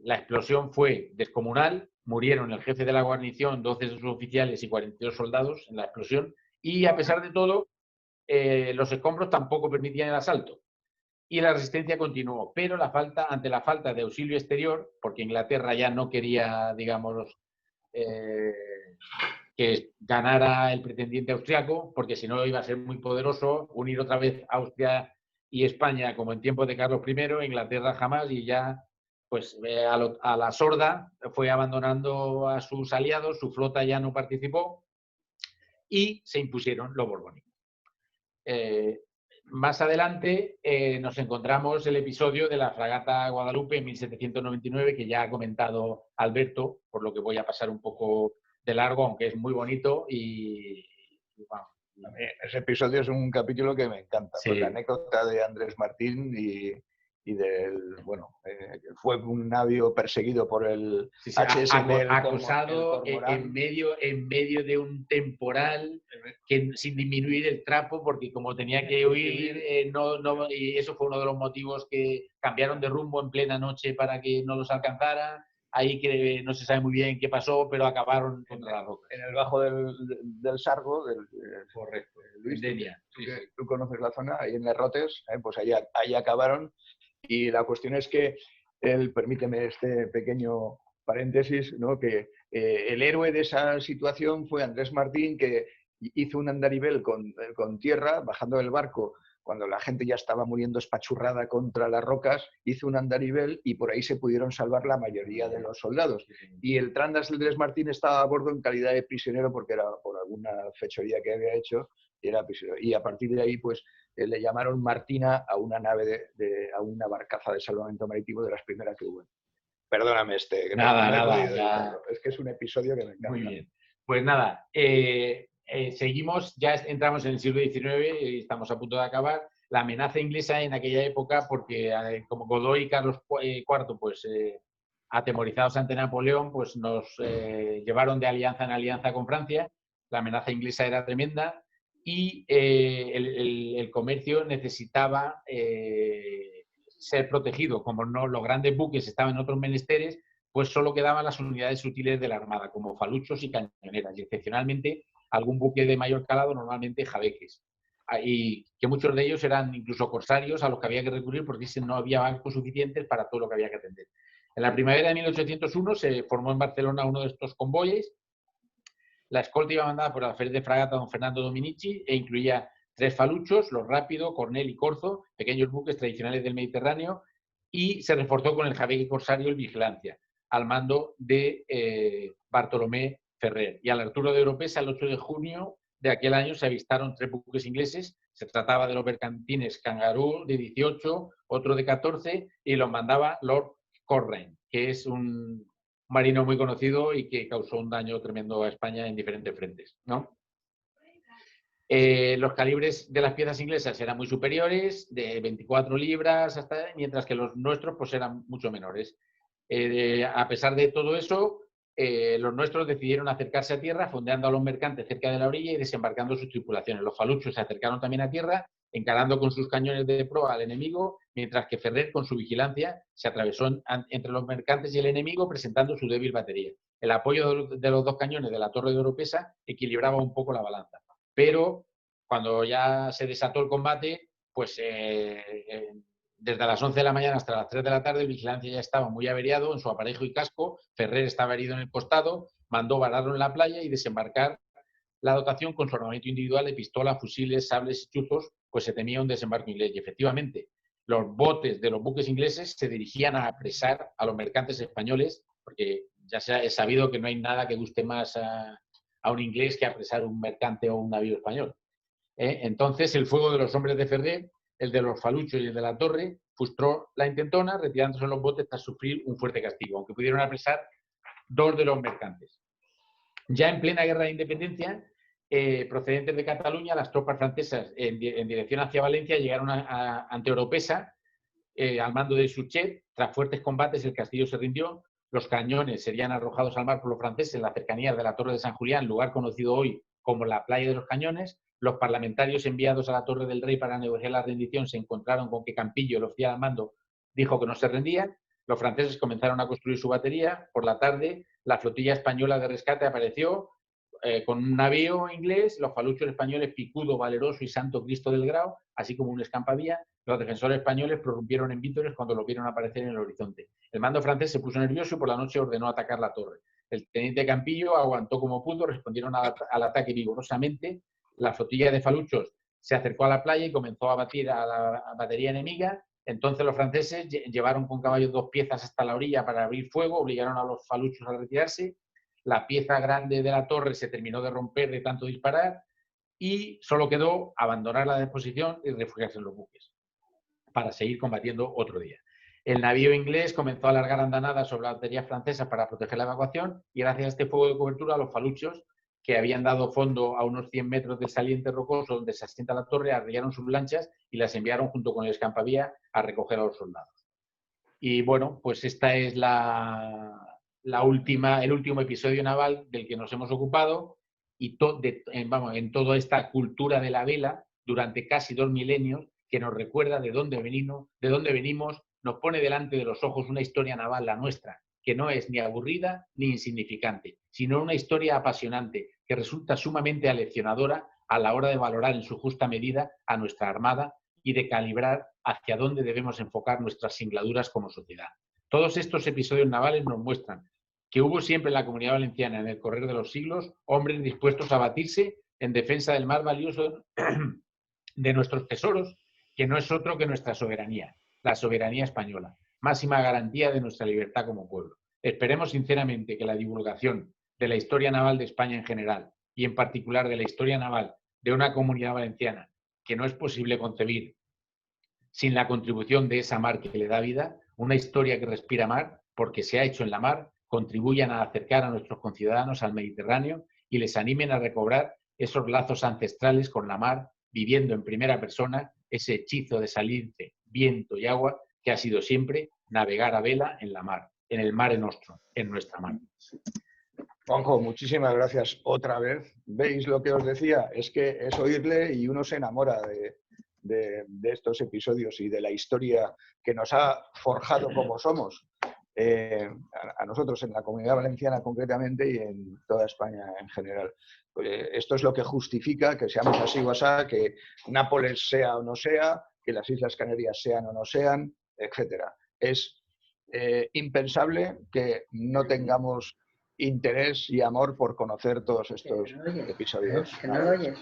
La explosión fue descomunal, murieron el jefe de la guarnición, 12 de sus oficiales y 42 soldados en la explosión, y a pesar de todo, los escombros tampoco permitían el asalto. Y la resistencia continuó, pero ante la falta de auxilio exterior, porque Inglaterra ya no quería, digamos, que ganara el pretendiente austriaco, porque si no iba a ser muy poderoso, unir otra vez Austria y España como en tiempos de Carlos I, Inglaterra jamás, y ya pues a la sorda fue abandonando a sus aliados, su flota ya no participó y se impusieron los borbónicos. Más adelante nos encontramos el episodio de la fragata Guadalupe en 1799, que ya ha comentado Alberto, por lo que voy a pasar un poco de largo, aunque es muy bonito y bueno. Ese episodio es un capítulo que me encanta, Sí. Pues la anécdota de Andrés Martín y fue un navío perseguido por el HSM, acosado en medio de un temporal, sin disminuir el trapo, porque como tenía que huir, y eso fue uno de los motivos que cambiaron de rumbo en plena noche para que no los alcanzara. Ahí que no se sabe muy bien qué pasó, pero acabaron contra la roca. En el bajo del Sargo, correcto, Luis, sí. Tú conoces la zona, ahí en Errotes, pues ahí acabaron. Y la cuestión es que permíteme este pequeño paréntesis, ¿no? Que el héroe de esa situación fue Andrés Martín, que hizo un andarivel con tierra, bajando del barco, cuando la gente ya estaba muriendo espachurrada contra las rocas, hizo un andarivel y por ahí se pudieron salvar la mayoría de los soldados. Y el Trandas Andrés Martín estaba a bordo en calidad de prisionero porque era por alguna fechoría que había hecho y era prisionero. Y a partir de ahí, pues, le llamaron Martina a una nave, a una barcaza de salvamento marítimo de las primeras que hubo. Perdóname Nada. Es que es un episodio que me encanta. Muy bien. Pues nada, seguimos, ya entramos en el siglo XIX y estamos a punto de acabar. La amenaza inglesa en aquella época, porque como Godoy y Carlos IV, pues atemorizados ante Napoleón, pues nos llevaron de alianza en alianza con Francia. La amenaza inglesa era tremenda y el comercio necesitaba ser protegido. Como no, los grandes buques estaban en otros menesteres, pues solo quedaban las unidades útiles de la Armada, como faluchos y cañoneras, y excepcionalmente algún buque de mayor calado, normalmente jabeques. Y que muchos de ellos eran incluso corsarios a los que había que recurrir porque no había barcos suficientes para todo lo que había que atender. En la primavera de 1801 se formó en Barcelona uno de estos convoyes. La escolta iba mandada por el alférez de fragata don Fernando Dominici e incluía 3 faluchos, los Rápido, Cornel y Corzo, pequeños buques tradicionales del Mediterráneo, y se reforzó con el jabeque corsario el Vigilancia, al mando de Bartolomé Ferrer. Y al Arturo de Oropesa, el 8 de junio de aquel año se avistaron 3 buques ingleses. Se trataba de los bergantines Kangaroo de 18, otro de 14, y los mandaba Lord Cochrane, que es un marino muy conocido y que causó un daño tremendo a España en diferentes frentes, ¿no? Los calibres de las piezas inglesas eran muy superiores, de 24 libras, mientras que los nuestros pues, eran mucho menores. A pesar de todo eso, los nuestros decidieron acercarse a tierra, fondeando a los mercantes cerca de la orilla y desembarcando sus tripulaciones. Los faluchos se acercaron también a tierra, encarando con sus cañones de proa al enemigo, mientras que Ferrer, con su vigilancia, se atravesó entre los mercantes y el enemigo, presentando su débil batería. El apoyo de los 2 cañones de la torre de Oropesa equilibraba un poco la balanza. Pero cuando ya se desató el combate, pues desde las 11 de la mañana hasta las 3 de la tarde, el vigilante ya estaba muy averiado en su aparejo y casco. Ferrer estaba herido en el costado, mandó vararlo en la playa y desembarcar la dotación con su armamento individual de pistolas, fusiles, sables y chuzos, pues se temía un desembarco inglés. Y efectivamente, los botes de los buques ingleses se dirigían a apresar a los mercantes españoles, porque ya se ha sabido que no hay nada que guste más a un inglés que apresar un mercante o un navío español. Entonces, el fuego de los hombres de Ferrer, el de los faluchos y el de la torre, frustró la intentona, retirándose en los botes tras sufrir un fuerte castigo, aunque pudieron apresar 2 de los mercantes. Ya en plena guerra de independencia, procedentes de Cataluña, las tropas francesas en dirección hacia Valencia llegaron ante Oropesa al mando de Suchet. Tras fuertes combates, el castillo se rindió. Los cañones serían arrojados al mar por los franceses en las cercanías de la Torre de San Julián, lugar conocido hoy como la Playa de los Cañones. Los parlamentarios enviados a la Torre del Rey para negociar la rendición se encontraron con que Campillo, el oficial al mando, dijo que no se rendía. Los franceses comenzaron a construir su batería. Por la tarde, la flotilla española de rescate apareció con un navío inglés, los faluchos españoles Picudo, Valeroso y Santo Cristo del Grao, así como un escampavía. Los defensores españoles prorrumpieron en vítores cuando lo vieron aparecer en el horizonte. El mando francés se puso nervioso y por la noche ordenó atacar la torre. El teniente Campillo aguantó como pudo, respondieron al ataque vigorosamente. La flotilla de faluchos se acercó a la playa y comenzó a batir a la batería enemiga. Entonces los franceses llevaron con caballos 2 piezas hasta la orilla para abrir fuego, obligaron a los faluchos a retirarse. La pieza grande de la torre se terminó de romper de tanto disparar y solo quedó abandonar la disposición y refugiarse en los buques para seguir combatiendo otro día. El navío inglés comenzó a largar andanadas sobre la batería francesa para proteger la evacuación y gracias a este fuego de cobertura los faluchos, que habían dado fondo a unos 100 metros del saliente rocoso donde se asienta la torre, arriaron sus lanchas y las enviaron junto con el escampavía a recoger a los soldados. Y bueno, pues esta es el último episodio naval del que nos hemos ocupado y en toda esta cultura de la vela durante casi 2 milenios que nos recuerda de dónde venimos, nos pone delante de los ojos una historia naval, la nuestra, que no es ni aburrida ni insignificante, sino una historia apasionante que resulta sumamente aleccionadora a la hora de valorar en su justa medida a nuestra Armada y de calibrar hacia dónde debemos enfocar nuestras singladuras como sociedad. Todos estos episodios navales nos muestran que hubo siempre en la Comunidad Valenciana, en el correr de los siglos, hombres dispuestos a batirse en defensa del más valioso de nuestros tesoros, que no es otro que nuestra soberanía, la soberanía española, máxima garantía de nuestra libertad como pueblo. Esperemos sinceramente que la divulgación de la historia naval de España en general y en particular de la historia naval de una Comunidad Valenciana que no es posible concebir sin la contribución de esa mar que le da vida, una historia que respira mar, porque se ha hecho en la mar, contribuyan a acercar a nuestros conciudadanos al Mediterráneo y les animen a recobrar esos lazos ancestrales con la mar, viviendo en primera persona ese hechizo de saliente, viento y agua que ha sido siempre navegar a vela en la mar, en el mare nostrum, en nuestra mar. Juanjo, muchísimas gracias otra vez. ¿Veis lo que os decía? Es que es oírle y uno se enamora de estos episodios y de la historia que nos ha forjado como somos. A nosotros en la Comunidad Valenciana concretamente y en toda España en general. Esto es lo que justifica que seamos así o así, que Nápoles sea o no sea, que las Islas Canarias sean o no sean, etcétera. Es impensable que no tengamos interés y amor por conocer todos estos episodios. Que no lo oyes.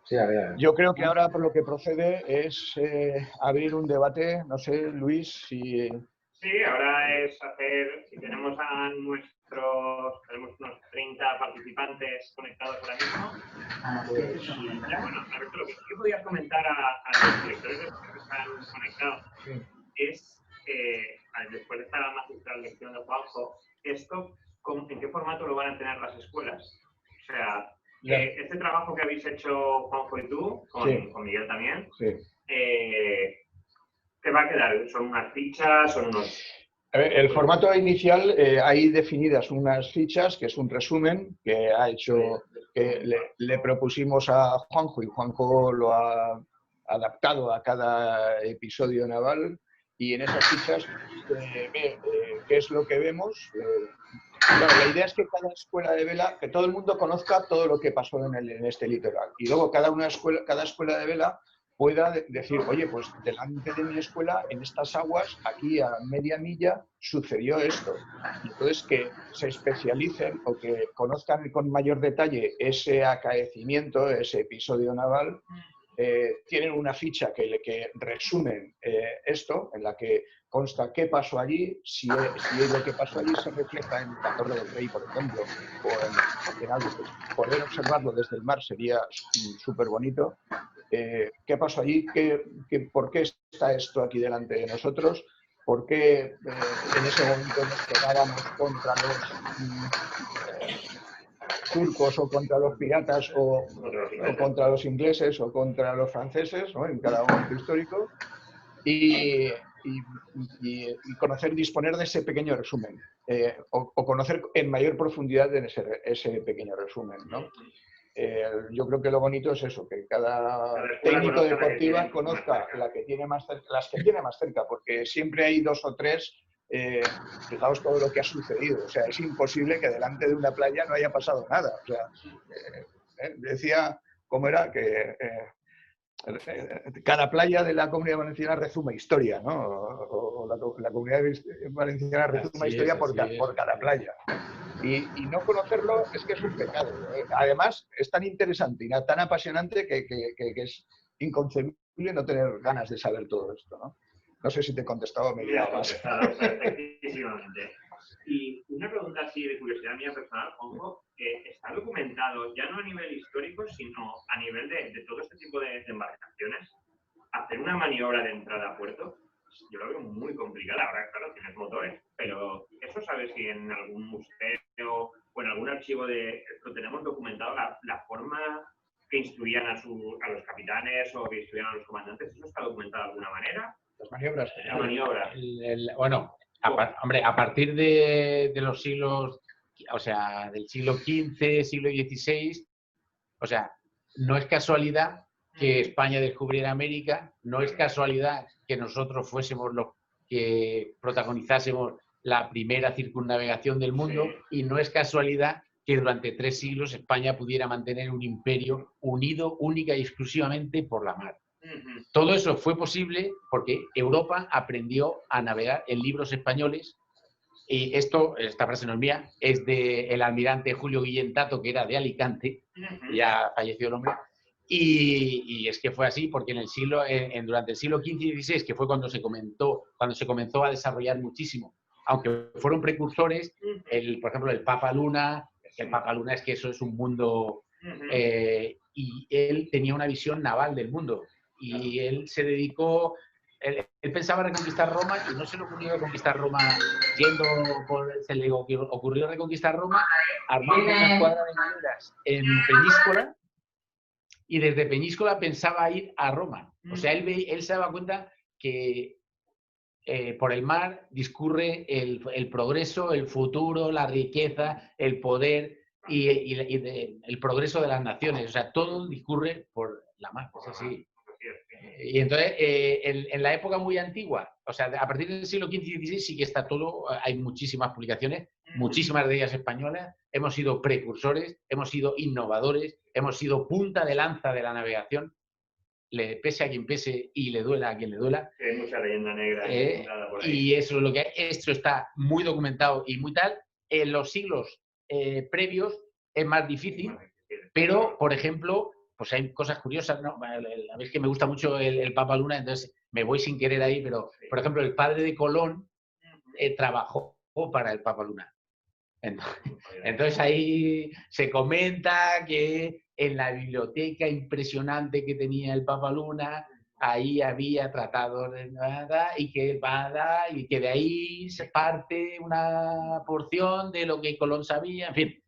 Sí, a ver. Yo creo que ahora por lo que procede es abrir un debate. No sé, Luis, si Sí, ahora es hacer, si tenemos tenemos unos 30 participantes conectados ahora mismo, pues, bueno, Alberto, lo que sí que podías comentar a los directores que están conectados es, después de esta magistral lección de Juanjo, esto, ¿en qué formato lo van a tener las escuelas? O sea, este trabajo que habéis hecho Juanjo y tú, con Miguel también, ¿qué va a quedar? ¿Son unas fichas? ¿Son unos...? El formato inicial, hay definidas unas fichas, que es un resumen que ha hecho, que le propusimos a Juanjo, y Juanjo lo ha adaptado a cada episodio naval, y en esas fichas ve qué es lo que vemos. Claro, la idea es que cada escuela de vela, que todo el mundo conozca todo lo que pasó en este litoral, y luego cada escuela de vela pueda decir, oye, pues delante de mi escuela, en estas aguas, aquí a media milla, sucedió esto. Y entonces que se especialicen o que conozcan con mayor detalle ese acaecimiento, ese episodio naval. Tienen una ficha que resumen esto, en la que consta qué pasó allí, si lo que pasó allí se refleja en la Torre del Rey, por ejemplo, o en algo. Pues poder observarlo desde el mar sería súper bonito. ¿Qué pasó allí? ¿Por qué está esto aquí delante de nosotros? ¿Por qué en ese momento nos pegábamos contra los turcos o contra los piratas o contra los ingleses o contra los franceses, ¿no? En cada momento histórico? Y disponer de ese pequeño resumen, o conocer en mayor profundidad en ese pequeño resumen, ¿no? Yo creo que lo bonito es eso, que cada técnico deportiva conozca las que tiene más cerca, porque siempre hay dos o tres. Fijaos todo lo que ha sucedido. O sea, es imposible que delante de una playa no haya pasado nada. O sea, decía, ¿cómo era? Que cada playa de la Comunidad Valenciana rezuma historia, ¿no? O la Comunidad Valenciana rezuma historia por cada playa. Y no conocerlo es que es un pecado. Además, es tan interesante y tan apasionante que es inconcebible no tener ganas de saber todo esto, ¿no? No sé si te he contestado o me he liado más. Perfectísimamente. Y una pregunta así de curiosidad mía personal, Juanjo, ¿está documentado ya no a nivel histórico, sino a nivel de todo este tipo de embarcaciones? Hacer una maniobra de entrada a puerto, yo lo veo muy complicada. Ahora, claro, tienes motores, pero ¿eso sabes si en algún museo o en algún archivo de esto tenemos documentado la forma que instruían a los capitanes o que instruían a los comandantes? ¿Eso está documentado de alguna manera? Las maniobras. La maniobra. Bueno, hombre, a partir de los siglos, o sea, del siglo XV, siglo XVI, o sea, no es casualidad que España descubriera América, no es casualidad que nosotros fuésemos los que protagonizásemos la primera circunnavegación del mundo, y no es casualidad que durante 3 siglos España pudiera mantener un imperio unido única y exclusivamente por la mar. Todo eso fue posible porque Europa aprendió a navegar en libros españoles, y esta frase no es mía, es del almirante Julio Guillén Tato, que era de Alicante, ya falleció el hombre, y es que fue así porque durante el siglo XV y XVI, que fue cuando se comenzó a desarrollar muchísimo, aunque fueron precursores, por ejemplo, el Papa Luna, es que eso es un mundo, y él tenía una visión naval del mundo, y él se dedicó, él pensaba reconquistar Roma, y no se le ocurrió reconquistar Roma se le ocurrió reconquistar Roma armando una escuadra de galeras en Peñíscola, y desde Peñíscola pensaba ir a Roma. O sea, él se daba cuenta que por el mar discurre el progreso, el futuro, la riqueza, el poder y el progreso de las naciones. O sea, todo discurre por la mar. Es así. Y entonces, en la época muy antigua, o sea, a partir del siglo XV y XVI sí que está todo, hay muchísimas publicaciones, muchísimas de ellas españolas, hemos sido precursores, hemos sido innovadores, hemos sido punta de lanza de la navegación, le pese a quien pese y le duela a quien le duela. Hay mucha leyenda negra por ahí. Y eso es lo que esto está muy documentado y muy tal. En los siglos previos es más difícil, pero, por ejemplo, pues hay cosas curiosas, ¿no? A ver, que me gusta mucho el Papa Luna, entonces me voy sin querer ahí, pero, por ejemplo, el padre de Colón trabajó para el Papa Luna. Entonces ahí se comenta que en la biblioteca impresionante que tenía el Papa Luna, ahí había tratados de nada y que de ahí se parte una porción de lo que Colón sabía, en fin.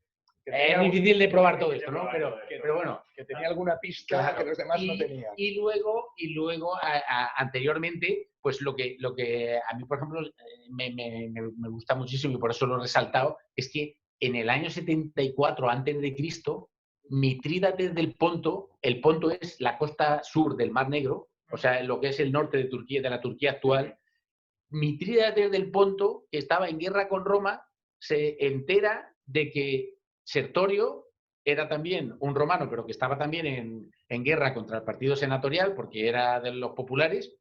Es difícil de probar todo esto, ¿no? Pero bueno. Que tenía alguna pista Claro, que los demás no tenían. Y luego anteriormente, pues lo que a mí, por ejemplo, me gusta muchísimo y por eso lo he resaltado, es que en el año 74 a.C., Mitrídates del Ponto, el Ponto es la costa sur del Mar Negro, o sea, lo que es el norte de Turquía, de la Turquía actual, Mitrídates del Ponto, que estaba en guerra con Roma, se entera de que Sertorio era también un romano, pero que estaba también en guerra contra el partido senatorial, porque era de los populares,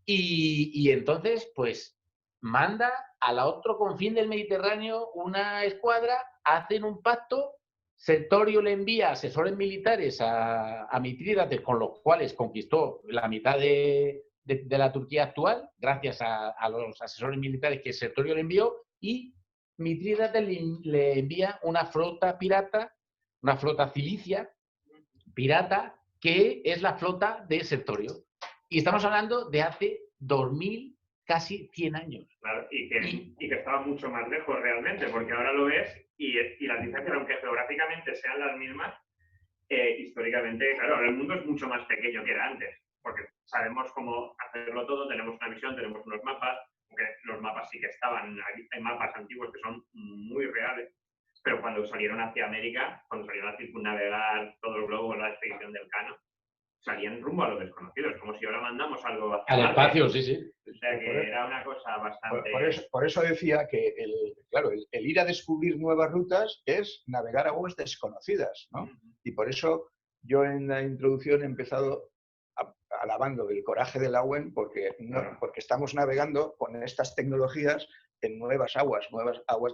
y entonces, pues, manda al otro confín del Mediterráneo una escuadra, hacen un pacto, Sertorio le envía asesores militares a Mitrídates, con los cuales conquistó la mitad de la Turquía actual, gracias a los asesores militares que Sertorio le envió, y Mitrídates le envía una flota pirata, una flota cilicia pirata, que es la flota de Sertorio. Y estamos hablando de hace 2000, casi 100 años. Claro, y que estaba mucho más lejos realmente, porque ahora lo ves y las distancias, aunque geográficamente sean las mismas, históricamente, claro, ahora el mundo es mucho más pequeño que era antes, porque sabemos cómo hacerlo todo, tenemos una visión, tenemos unos mapas, aunque los mapas sí que estaban, hay mapas antiguos que son muy reales, pero cuando salieron hacia América, cuando salieron a circunnavegar todo el globo, la expedición del Cano, salían rumbo a lo desconocido. Es como si ahora mandamos algo hacia al Marte. espacio, sí. O sea que era una cosa bastante... Por eso decía que el ir a descubrir nuevas rutas es navegar aguas desconocidas, ¿no? Y por eso yo en la introducción he empezado alabando el coraje del Owen, porque estamos navegando con estas tecnologías en nuevas aguas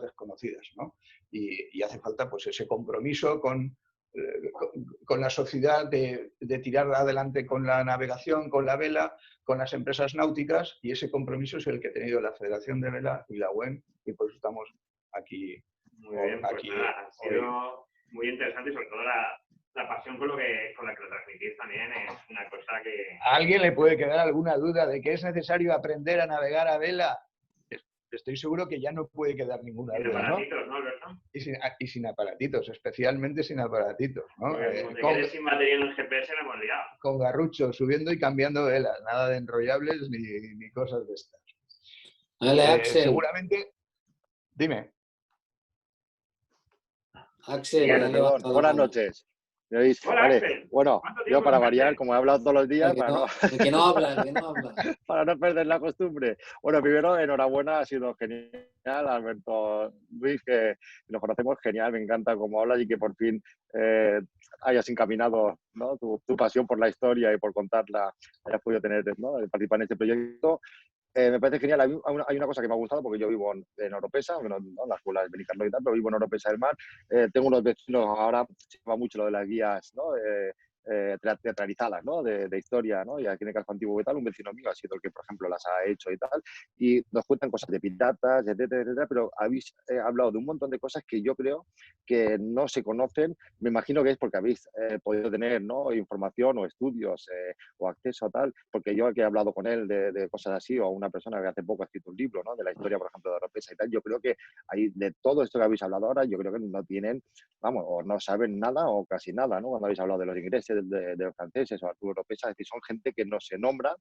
desconocidas, ¿no? Y hace falta pues ese compromiso con la sociedad de tirar adelante con la navegación, con la vela, con las empresas náuticas, y ese compromiso es el que ha tenido la Federación de Vela y la UEM, y por eso estamos aquí. Muy bien, pues nada, ha sido muy interesante y sobre todo la pasión con la que lo transmitís también es una cosa que... ¿A alguien le puede quedar alguna duda de que es necesario aprender a navegar a vela? Estoy seguro que ya no puede quedar ninguna duda, ¿no? ¿no, Alberto? Y sin aparatitos, especialmente sin aparatitos, ¿no? Como te quedes sin batería en el GPS, la hemos liado. Con garrucho, subiendo y cambiando velas, nada de enrollables ni cosas de estas. Vale, Axel. Seguramente... Dime. Axel, perdón. Buenas noches. Hola, vale. Axel. Bueno, yo para variar, como he hablado todos los días, que no habla. Para no perder la costumbre. Bueno, primero, enhorabuena, ha sido genial, Alberto Luis, que nos conocemos genial, me encanta cómo hablas y que por fin hayas encaminado, ¿no?, tu pasión por la historia y por contarla, hayas podido tener, ¿no?, participar en este proyecto. Me parece genial. Hay una cosa que me ha gustado, porque yo vivo en Oropesa, bueno, no en la escuela de Benicarló y tal, pero vivo en Oropesa del Mar. Tengo unos vecinos, ahora se lleva mucho lo de las guías, ¿no?, teatralizadas, ¿no?, de historia, ¿no? Y aquí en el Casco Antiguo y tal, un vecino mío ha sido el que, por ejemplo, las ha hecho y tal, y nos cuentan cosas de piratas, etcétera, etcétera, pero habéis hablado de un montón de cosas que yo creo que no se conocen. Me imagino que es porque habéis podido tener, ¿no?, información o estudios o acceso a tal, porque yo que he hablado con él de cosas así, o una persona que hace poco ha escrito un libro, ¿no?, de la historia, por ejemplo, de Oropesa y tal, yo creo que ahí, de todo esto que habéis hablado ahora, yo creo que no tienen, vamos, o no saben nada o casi nada, ¿no? Cuando habéis hablado de los ingleses, de los franceses o Arturo Oropesa, es decir, son gente que no se nombra,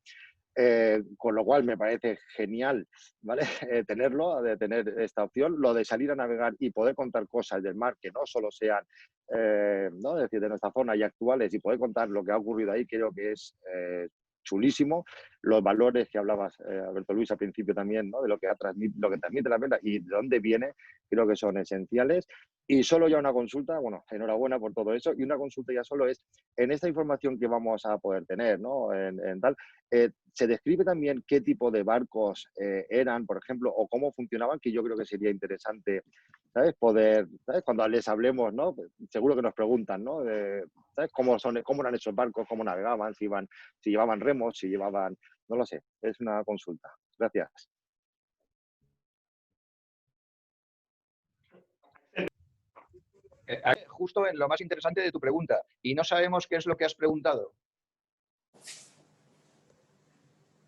con lo cual me parece genial, ¿vale? Tenerlo, de tener esta opción, lo de salir a navegar y poder contar cosas del mar que no solo sean, ¿no?, es decir, de nuestra zona y actuales, y poder contar lo que ha ocurrido ahí, creo que es chulísimo. Los valores que hablabas, Alberto Luis, al principio también, ¿no?, de lo que transmite la vela y de dónde viene, creo que son esenciales. Y solo ya una consulta, bueno, enhorabuena por todo eso, y una consulta ya solo es, en esta información que vamos a poder tener, ¿no?, en tal, se describe también qué tipo de barcos eran, por ejemplo, o cómo funcionaban, que yo creo que sería interesante, ¿sabes?, poder, ¿sabes?, cuando les hablemos, ¿no?, seguro que nos preguntan, ¿no?, ¿sabes?, cómo eran esos barcos, cómo navegaban, si llevaban remos, si llevaban, no lo sé, es una consulta. Gracias. Justo en lo más interesante de tu pregunta, y no sabemos qué es lo que has preguntado.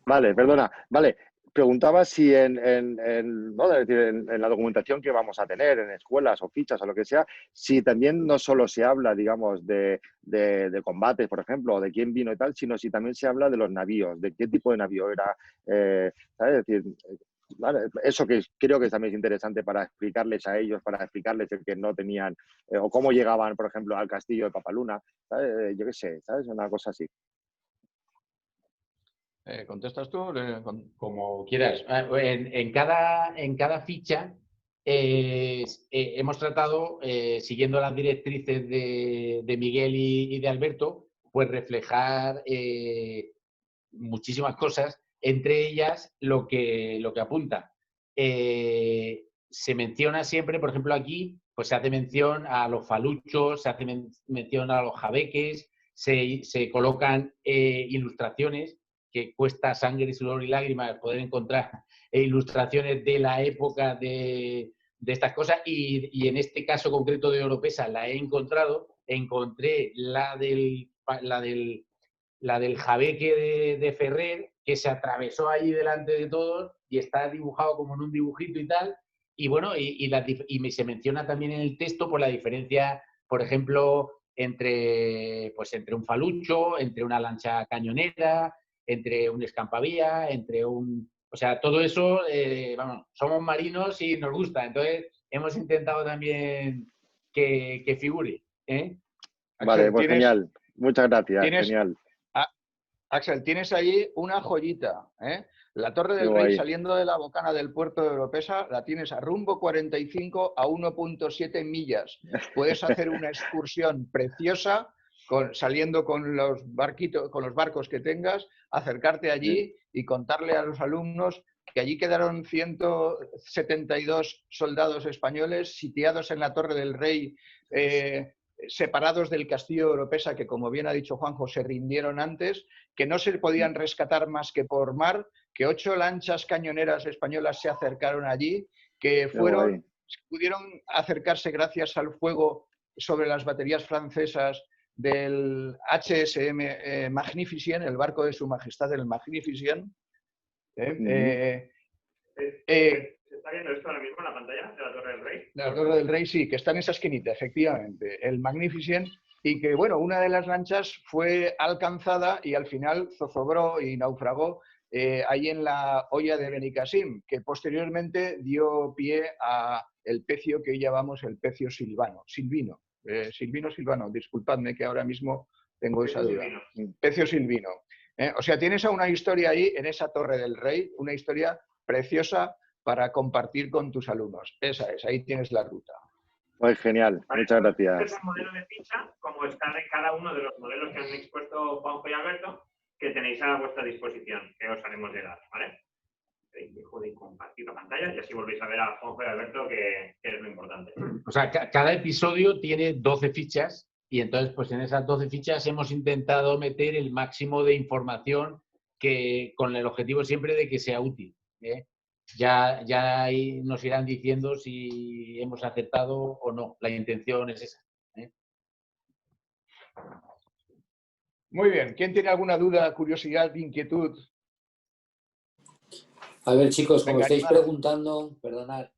Vale, perdona. Vale, preguntaba si ¿no? Es decir, en la documentación que vamos a tener, en escuelas o fichas o lo que sea, si también no solo se habla, digamos, de combates, por ejemplo, o de quién vino y tal, sino si también se habla de los navíos, de qué tipo de navío era, ¿sabes? Es decir, vale, eso que creo que también es interesante para explicarles a ellos, para explicarles el que no tenían, o cómo llegaban, por ejemplo, al castillo de Papaluna, ¿sabes? Yo qué sé, ¿sabes? Una cosa así. ¿Contestas tú? Como quieras. En cada ficha hemos tratado, siguiendo las directrices de Miguel y de Alberto, pues reflejar muchísimas cosas, entre ellas lo que apunta. Se menciona siempre, por ejemplo, aquí, pues se hace mención a los faluchos, se hace mención a los jabeques, se colocan ilustraciones que cuesta sangre, sudor y lágrimas poder encontrar ilustraciones de la época de estas cosas y en este caso concreto de Oropesa la he encontrado, encontré la del jabeque de Ferrer, que se atravesó allí delante de todos y está dibujado como en un dibujito y tal. Y bueno, se menciona también en el texto por la diferencia, por ejemplo, entre un falucho, entre una lancha cañonera, entre un escampavía, o sea, todo eso, vamos, somos marinos y nos gusta. Entonces, hemos intentado también que figure. Vale, Axel, pues genial. Muchas gracias, tienes, genial. Axel, tienes ahí una joyita, ¿eh? La Torre Qué del Rey, guay. saliendo de la bocana del puerto de Oropesa, la tienes a rumbo 45 a 1,7 millas. Puedes hacer una excursión preciosa saliendo con los barcos que tengas, acercarte allí y contarle a los alumnos que allí quedaron 172 soldados españoles sitiados en la Torre del Rey, separados del castillo de Oropesa, que como bien ha dicho Juanjo, se rindieron antes, que no se podían rescatar más que por mar, que 8 lanchas cañoneras españolas se acercaron allí, que pudieron acercarse gracias al fuego sobre las baterías francesas del HSM Magnificent, el barco de Su Majestad el Magnificent. ¿Se está viendo esto ahora mismo en la pantalla de la Torre del Rey? La Torre del Rey, sí, que está en esa esquinita, efectivamente. El Magnificent, y que, bueno, una de las lanchas fue alcanzada y al final zozobró y naufragó ahí en la hoya de Benicassim, que posteriormente dio pie a el pecio que hoy llamamos el pecio silvino, disculpadme que ahora mismo tengo esa duda. Pecio silvino. O sea, tienes una historia ahí en esa Torre del Rey, una historia preciosa para compartir con tus alumnos. Esa es, ahí tienes la ruta. Pues genial, vale, muchas gracias. Este es un modelo de ficha, como está de cada uno de los modelos que han expuesto Juanjo y Alberto, que tenéis a vuestra disposición, que os haremos llegar, ¿vale? Dejo de compartir la pantalla y así volvéis a ver a Juanjo y Alberto, que es lo importante. O sea, cada episodio tiene 12 fichas y entonces, pues en esas 12 fichas hemos intentado meter el máximo de información con el objetivo siempre de que sea útil. Ya ahí nos irán diciendo si hemos aceptado o no. La intención es esa. Muy bien. ¿Quién tiene alguna duda, curiosidad, inquietud? A ver, chicos, como Venga, estáis animado. preguntando, perdonad,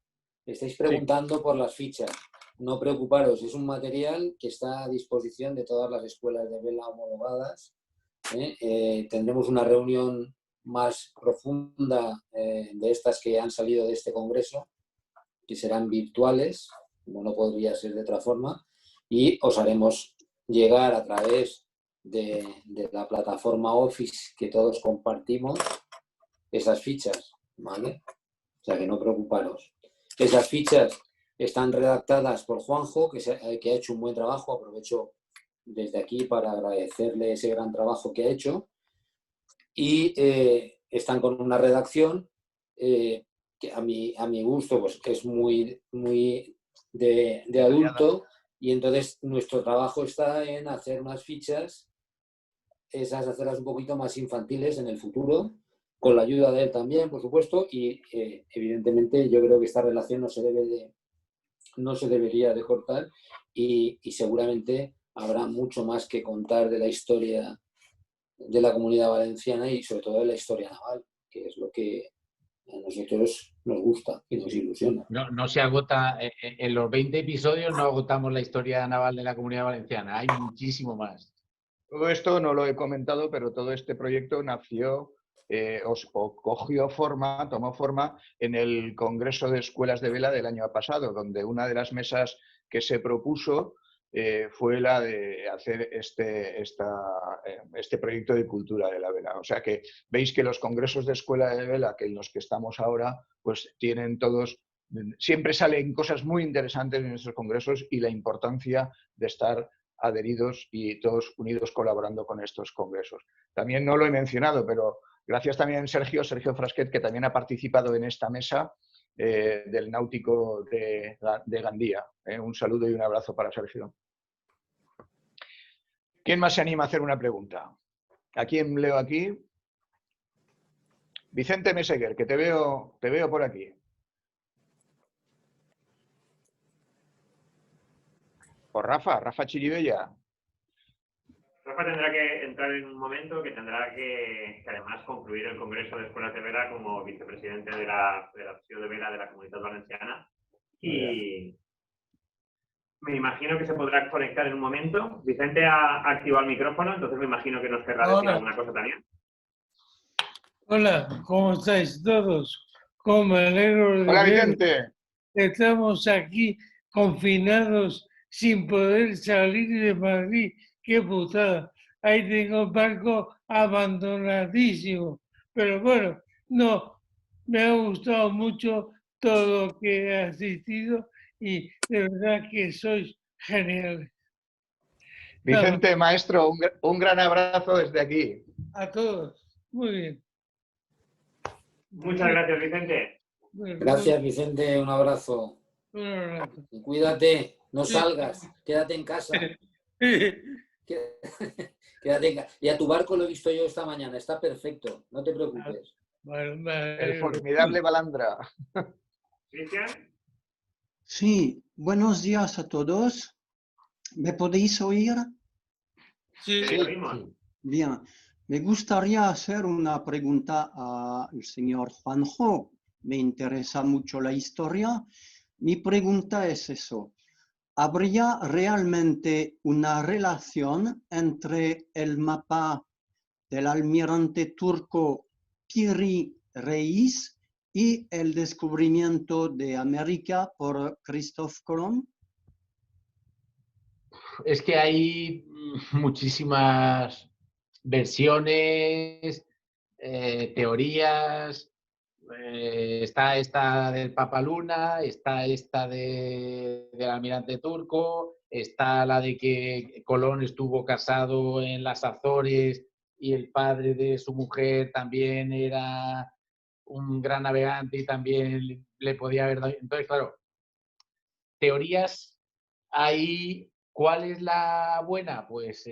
estáis preguntando por las fichas. No preocuparos, es un material que está a disposición de todas las escuelas de vela homologadas. Tendremos una reunión más profunda de estas que han salido de este congreso, que serán virtuales, como no podría ser de otra forma, y os haremos llegar a través de la plataforma Office que todos compartimos esas fichas, ¿vale? O sea que no preocuparos. Esas fichas están redactadas por Juanjo, que ha hecho un buen trabajo. Aprovecho desde aquí para agradecerle ese gran trabajo que ha hecho. Y están con una redacción que a mi gusto pues, es muy de adulto, y entonces nuestro trabajo está en hacer unas fichas, hacerlas un poquito más infantiles en el futuro, con la ayuda de él también, por supuesto, y evidentemente yo creo que esta relación no se debería de cortar, y seguramente habrá mucho más que contar de la historia de la Comunidad Valenciana y sobre todo de la historia naval, que es lo que a nosotros nos gusta y nos ilusiona. No se agota, en los 20 episodios no agotamos la historia naval de la Comunidad Valenciana, hay muchísimo más. Todo esto no lo he comentado, pero todo este proyecto nació tomó forma en el Congreso de Escuelas de Vela del año pasado, donde una de las mesas que se propuso fue la de hacer este proyecto de cultura de la vela. O sea que veis que los congresos de escuela de vela, que en los que estamos ahora, pues tienen todos, siempre salen cosas muy interesantes en estos congresos y la importancia de estar adheridos y todos unidos colaborando con estos congresos. También no lo he mencionado, pero gracias también a Sergio Frasquet, que también ha participado en esta mesa del Náutico de Gandía. Un saludo y un abrazo para Sergio. ¿Quién más se anima a hacer una pregunta? ¿A quién leo aquí? Vicente Meseguer, que te veo por aquí. O Rafa Chiribella. Rafa tendrá que entrar en un momento que tendrá que además concluir el Congreso de Escuelas de Vela como vicepresidente de la Federación de Vela de la Comunitat Valenciana. Y me imagino que se podrá conectar en un momento. Vicente ha activado el micrófono, entonces me imagino que nos querrá decir alguna cosa también. Hola, ¿cómo estáis todos? ¿Cómo me alegro de Hola, ver? Vicente. Estamos aquí confinados sin poder salir de Madrid. ¡Qué putada! Ahí tengo el barco abandonadísimo. Pero bueno, no, me ha gustado mucho todo lo que he asistido y de verdad que sois geniales. Vicente, maestro, un gran abrazo desde aquí. A todos. Muy bien. Muchas gracias, Vicente. Gracias, Vicente. Un abrazo. Un abrazo. Y cuídate, no salgas, quédate en casa. Quédate en casa. Y a tu barco lo he visto yo esta mañana, está perfecto, no te preocupes. El formidable Balandra. ¿Cristian? Sí, buenos días a todos. ¿Me podéis oír? Sí. Sí, oímos. Bien, me gustaría hacer una pregunta al señor Juanjo. Me interesa mucho la historia. Mi pregunta es eso. ¿Habría realmente una relación entre el mapa del almirante turco Piri Reis y el descubrimiento de América por Cristóbal Colón? Es que hay muchísimas versiones, teorías. Está esta del Papa Luna, está esta del almirante turco, está la de que Colón estuvo casado en las Azores y el padre de su mujer también era un gran navegante y también le podía haber dado. Entonces, claro, teorías hay. ¿Cuál es la buena? Pues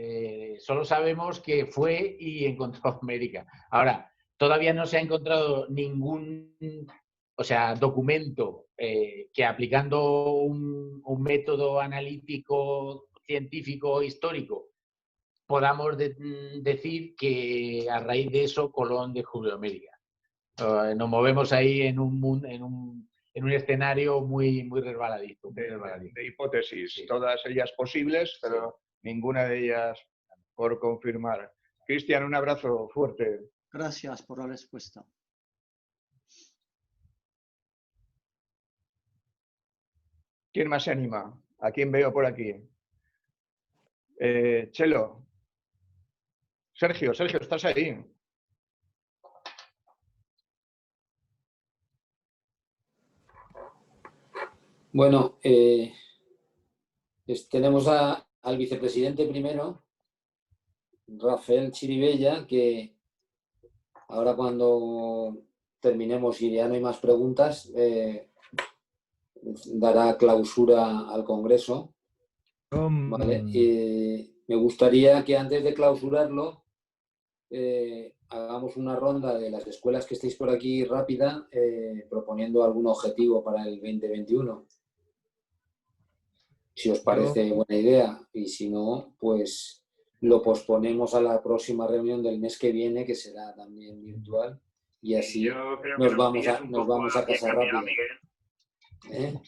solo sabemos que fue y encontró América. Ahora, todavía no se ha encontrado ningún, documento que aplicando un método analítico, científico, histórico, podamos decir que a raíz de eso Colón descubrió América. Nos movemos ahí en un escenario muy resbaladizo. De hipótesis, Sí. todas ellas posibles, pero ninguna de ellas por confirmar. Cristian, un abrazo fuerte. Gracias por la respuesta. ¿Quién más se anima? ¿A quién veo por aquí? Chelo. Sergio, ¿estás ahí? Bueno, tenemos al vicepresidente primero, Rafael Chiribella, que ahora cuando terminemos y ya no hay más preguntas, dará clausura al Congreso. ¿Vale? Me gustaría que antes de clausurarlo hagamos una ronda de las escuelas que estéis por aquí rápida, proponiendo algún objetivo para el 2021. si os parece buena idea, y si no, pues lo posponemos a la próxima reunión del mes que viene, que será también virtual, y así Yo creo que nos vamos a pie casa cambiado, rápido. Miguel.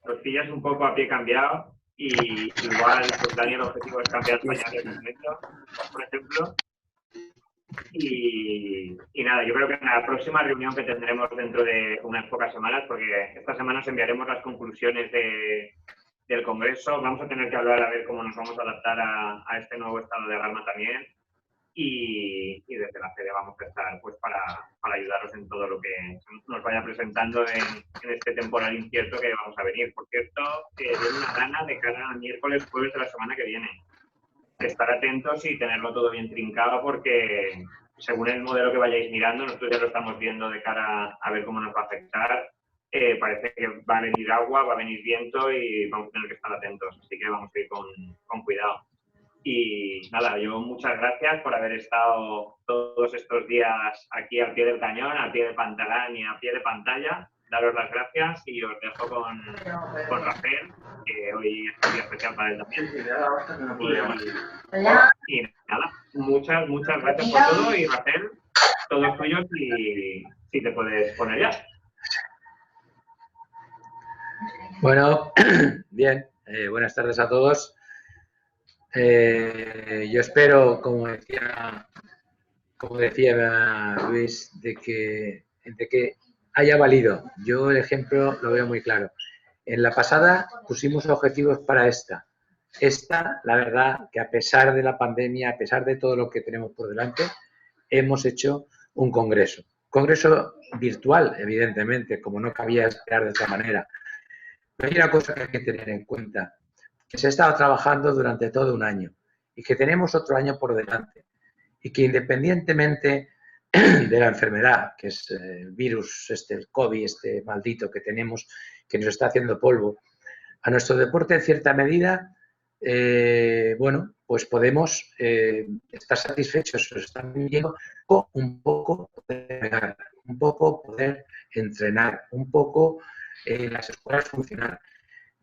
Los pillas un poco a pie cambiado y igual, pues Daniel, el objetivo es cambiar pañales de metro, por ejemplo. Y nada, yo creo que en la próxima reunión que tendremos dentro de unas pocas semanas, porque esta semana os enviaremos las conclusiones del Congreso, vamos a tener que hablar a ver cómo nos vamos a adaptar a este nuevo estado de alarma también. Y desde la sede vamos a estar pues para ayudaros en todo lo que nos vaya presentando en este temporal incierto que vamos a venir. Por cierto, viene una gana de cara al miércoles, jueves de la semana que viene. Estar atentos y tenerlo todo bien trincado, porque según el modelo que vayáis mirando, nosotros ya lo estamos viendo de cara a ver cómo nos va a afectar. Parece que va a venir agua, va a venir viento y vamos a tener que estar atentos. Así que vamos a ir con cuidado. Y nada, yo muchas gracias por haber estado todos estos días aquí al pie del cañón, al pie del pantalón y a pie de pantalla. Daros las gracias y os dejo con Rafael, que hoy es un día especial para él también. Y nada, muchas gracias por todo y Rafael, todos tuyos y si te puedes poner ya. Bueno, bien, buenas tardes a todos. Yo espero, como decía Luis, de que haya valido. Yo el ejemplo lo veo muy claro. En la pasada pusimos objetivos para esta. Esta, la verdad, que a pesar de la pandemia, a pesar de todo lo que tenemos por delante, hemos hecho un congreso. Congreso virtual, evidentemente, como no cabía esperar de otra manera. Pero hay una cosa que hay que tener en cuenta, que se ha estado trabajando durante todo un año y que tenemos otro año por delante y que independientemente de la enfermedad, que es el virus, el COVID, este maldito que tenemos, que nos está haciendo polvo, a nuestro deporte en cierta medida, bueno, pues podemos estar satisfechos, están viviendo un poco poder pegar, un poco poder entrenar, un poco las escuelas funcionar.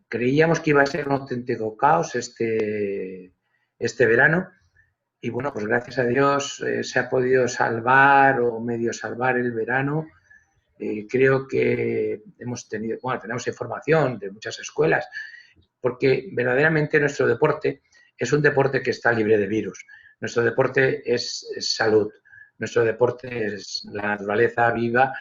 Creíamos que iba a ser un auténtico caos este verano y bueno, pues gracias a Dios se ha podido salvar o medio salvar el verano. Creo que tenemos información de muchas escuelas porque verdaderamente nuestro deporte es un deporte que está libre de virus. Nuestro deporte es salud. Nuestro deporte es la naturaleza viva,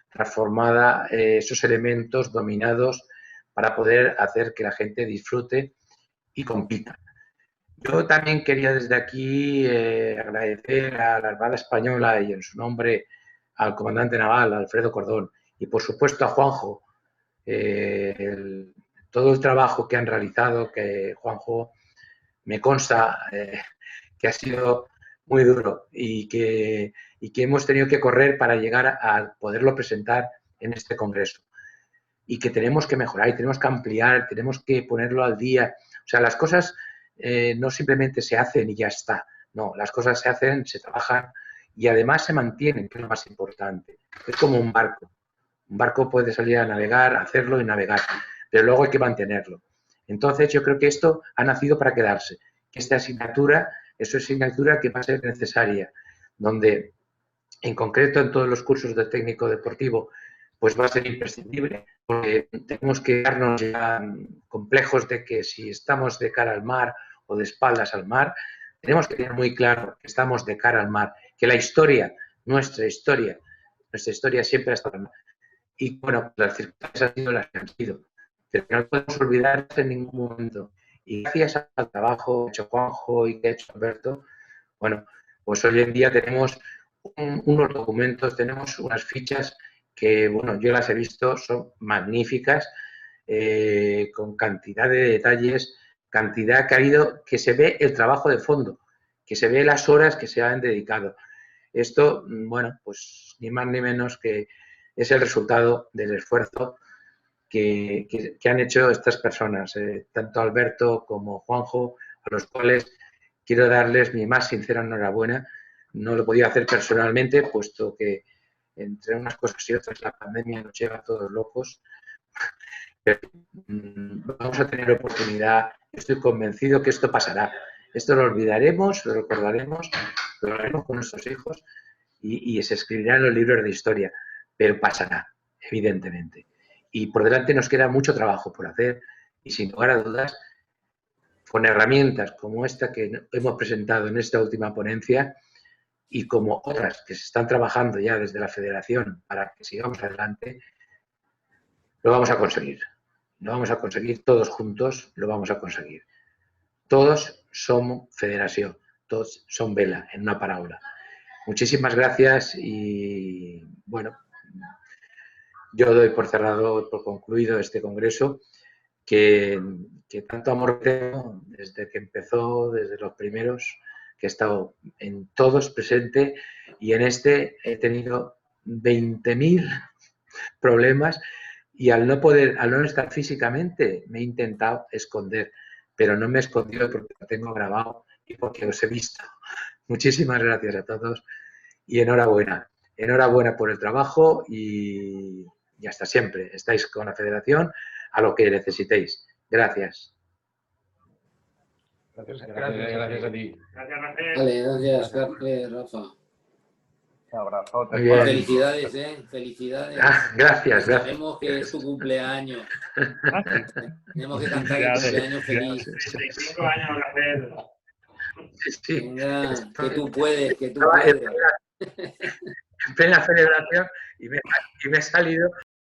transformada, esos elementos dominados para poder hacer que la gente disfrute y compita. Yo también quería desde aquí agradecer a la Armada Española y en su nombre al comandante naval, Alfredo Cordón, y por supuesto a Juanjo, todo el trabajo que han realizado, que Juanjo me consta que ha sido muy duro y que hemos tenido que correr para llegar a poderlo presentar en este congreso. Y que tenemos que mejorar y tenemos que ampliar, tenemos que ponerlo al día. O sea, las cosas no simplemente se hacen y ya está. No, las cosas se hacen, se trabajan y además se mantienen, que es lo más importante. Es como un barco. Un barco puede salir a navegar, hacerlo y navegar, pero luego hay que mantenerlo. Entonces, yo creo que esto ha nacido para quedarse. Que esta asignatura es una asignatura que va a ser necesaria, donde en concreto en todos los cursos de técnico deportivo pues va a ser imprescindible, porque tenemos que darnos ya complejos de que si estamos de cara al mar o de espaldas al mar, tenemos que tener muy claro que estamos de cara al mar, que la historia, nuestra historia siempre ha estado al mar. Y bueno, las circunstancias han sido las que han sido, pero no podemos olvidarse en ningún momento. Y gracias al trabajo que ha hecho Juanjo y que ha hecho Alberto, bueno, pues hoy en día tenemos unos documentos, tenemos unas fichas que, bueno, yo las he visto, son magníficas, con cantidad de detalles, cantidad que ha habido, que se ve el trabajo de fondo, que se ve las horas que se han dedicado. Esto, bueno, pues ni más ni menos que es el resultado del esfuerzo que han hecho estas personas, tanto Alberto como Juanjo, a los cuales quiero darles mi más sincera enhorabuena. No lo he podido hacer personalmente, puesto que entre unas cosas y otras la pandemia nos lleva a todos locos, Vamos a tener oportunidad. Estoy convencido que esto pasará. Esto lo olvidaremos, lo recordaremos, lo haremos con nuestros hijos y se escribirá en los libros de historia, pero pasará, evidentemente. Y por delante nos queda mucho trabajo por hacer y sin lugar a dudas, con herramientas como esta que hemos presentado en esta última ponencia y como otras que se están trabajando ya desde la Federación para que sigamos adelante, lo vamos a conseguir. Lo vamos a conseguir todos juntos, lo vamos a conseguir. Todos somos federación, todos son vela, en una parábola. Muchísimas gracias y, bueno, yo doy por cerrado, por concluido este congreso, que tanto amor tengo desde que empezó, desde los primeros, que he estado en todos presente y en este he tenido 20.000 problemas y al no estar físicamente me he intentado esconder, pero no me he escondido porque lo tengo grabado y porque os he visto. Muchísimas gracias a todos y enhorabuena. Enhorabuena por el trabajo y hasta siempre. Estáis con la Federación a lo que necesitéis. Gracias. Gracias a ti. Gracias, Rafael. Vale, gracias, Rafa. Un abrazo. Muy bien. Felicidades, felicidades. Gracias, gracias. Sabemos que es tu cumpleaños. Tenemos que cantar el cumpleaños feliz. 35 años, Rafael. Sí. Venga, que tú puedes, que tú Estaba puedes. en plena celebración y me he salido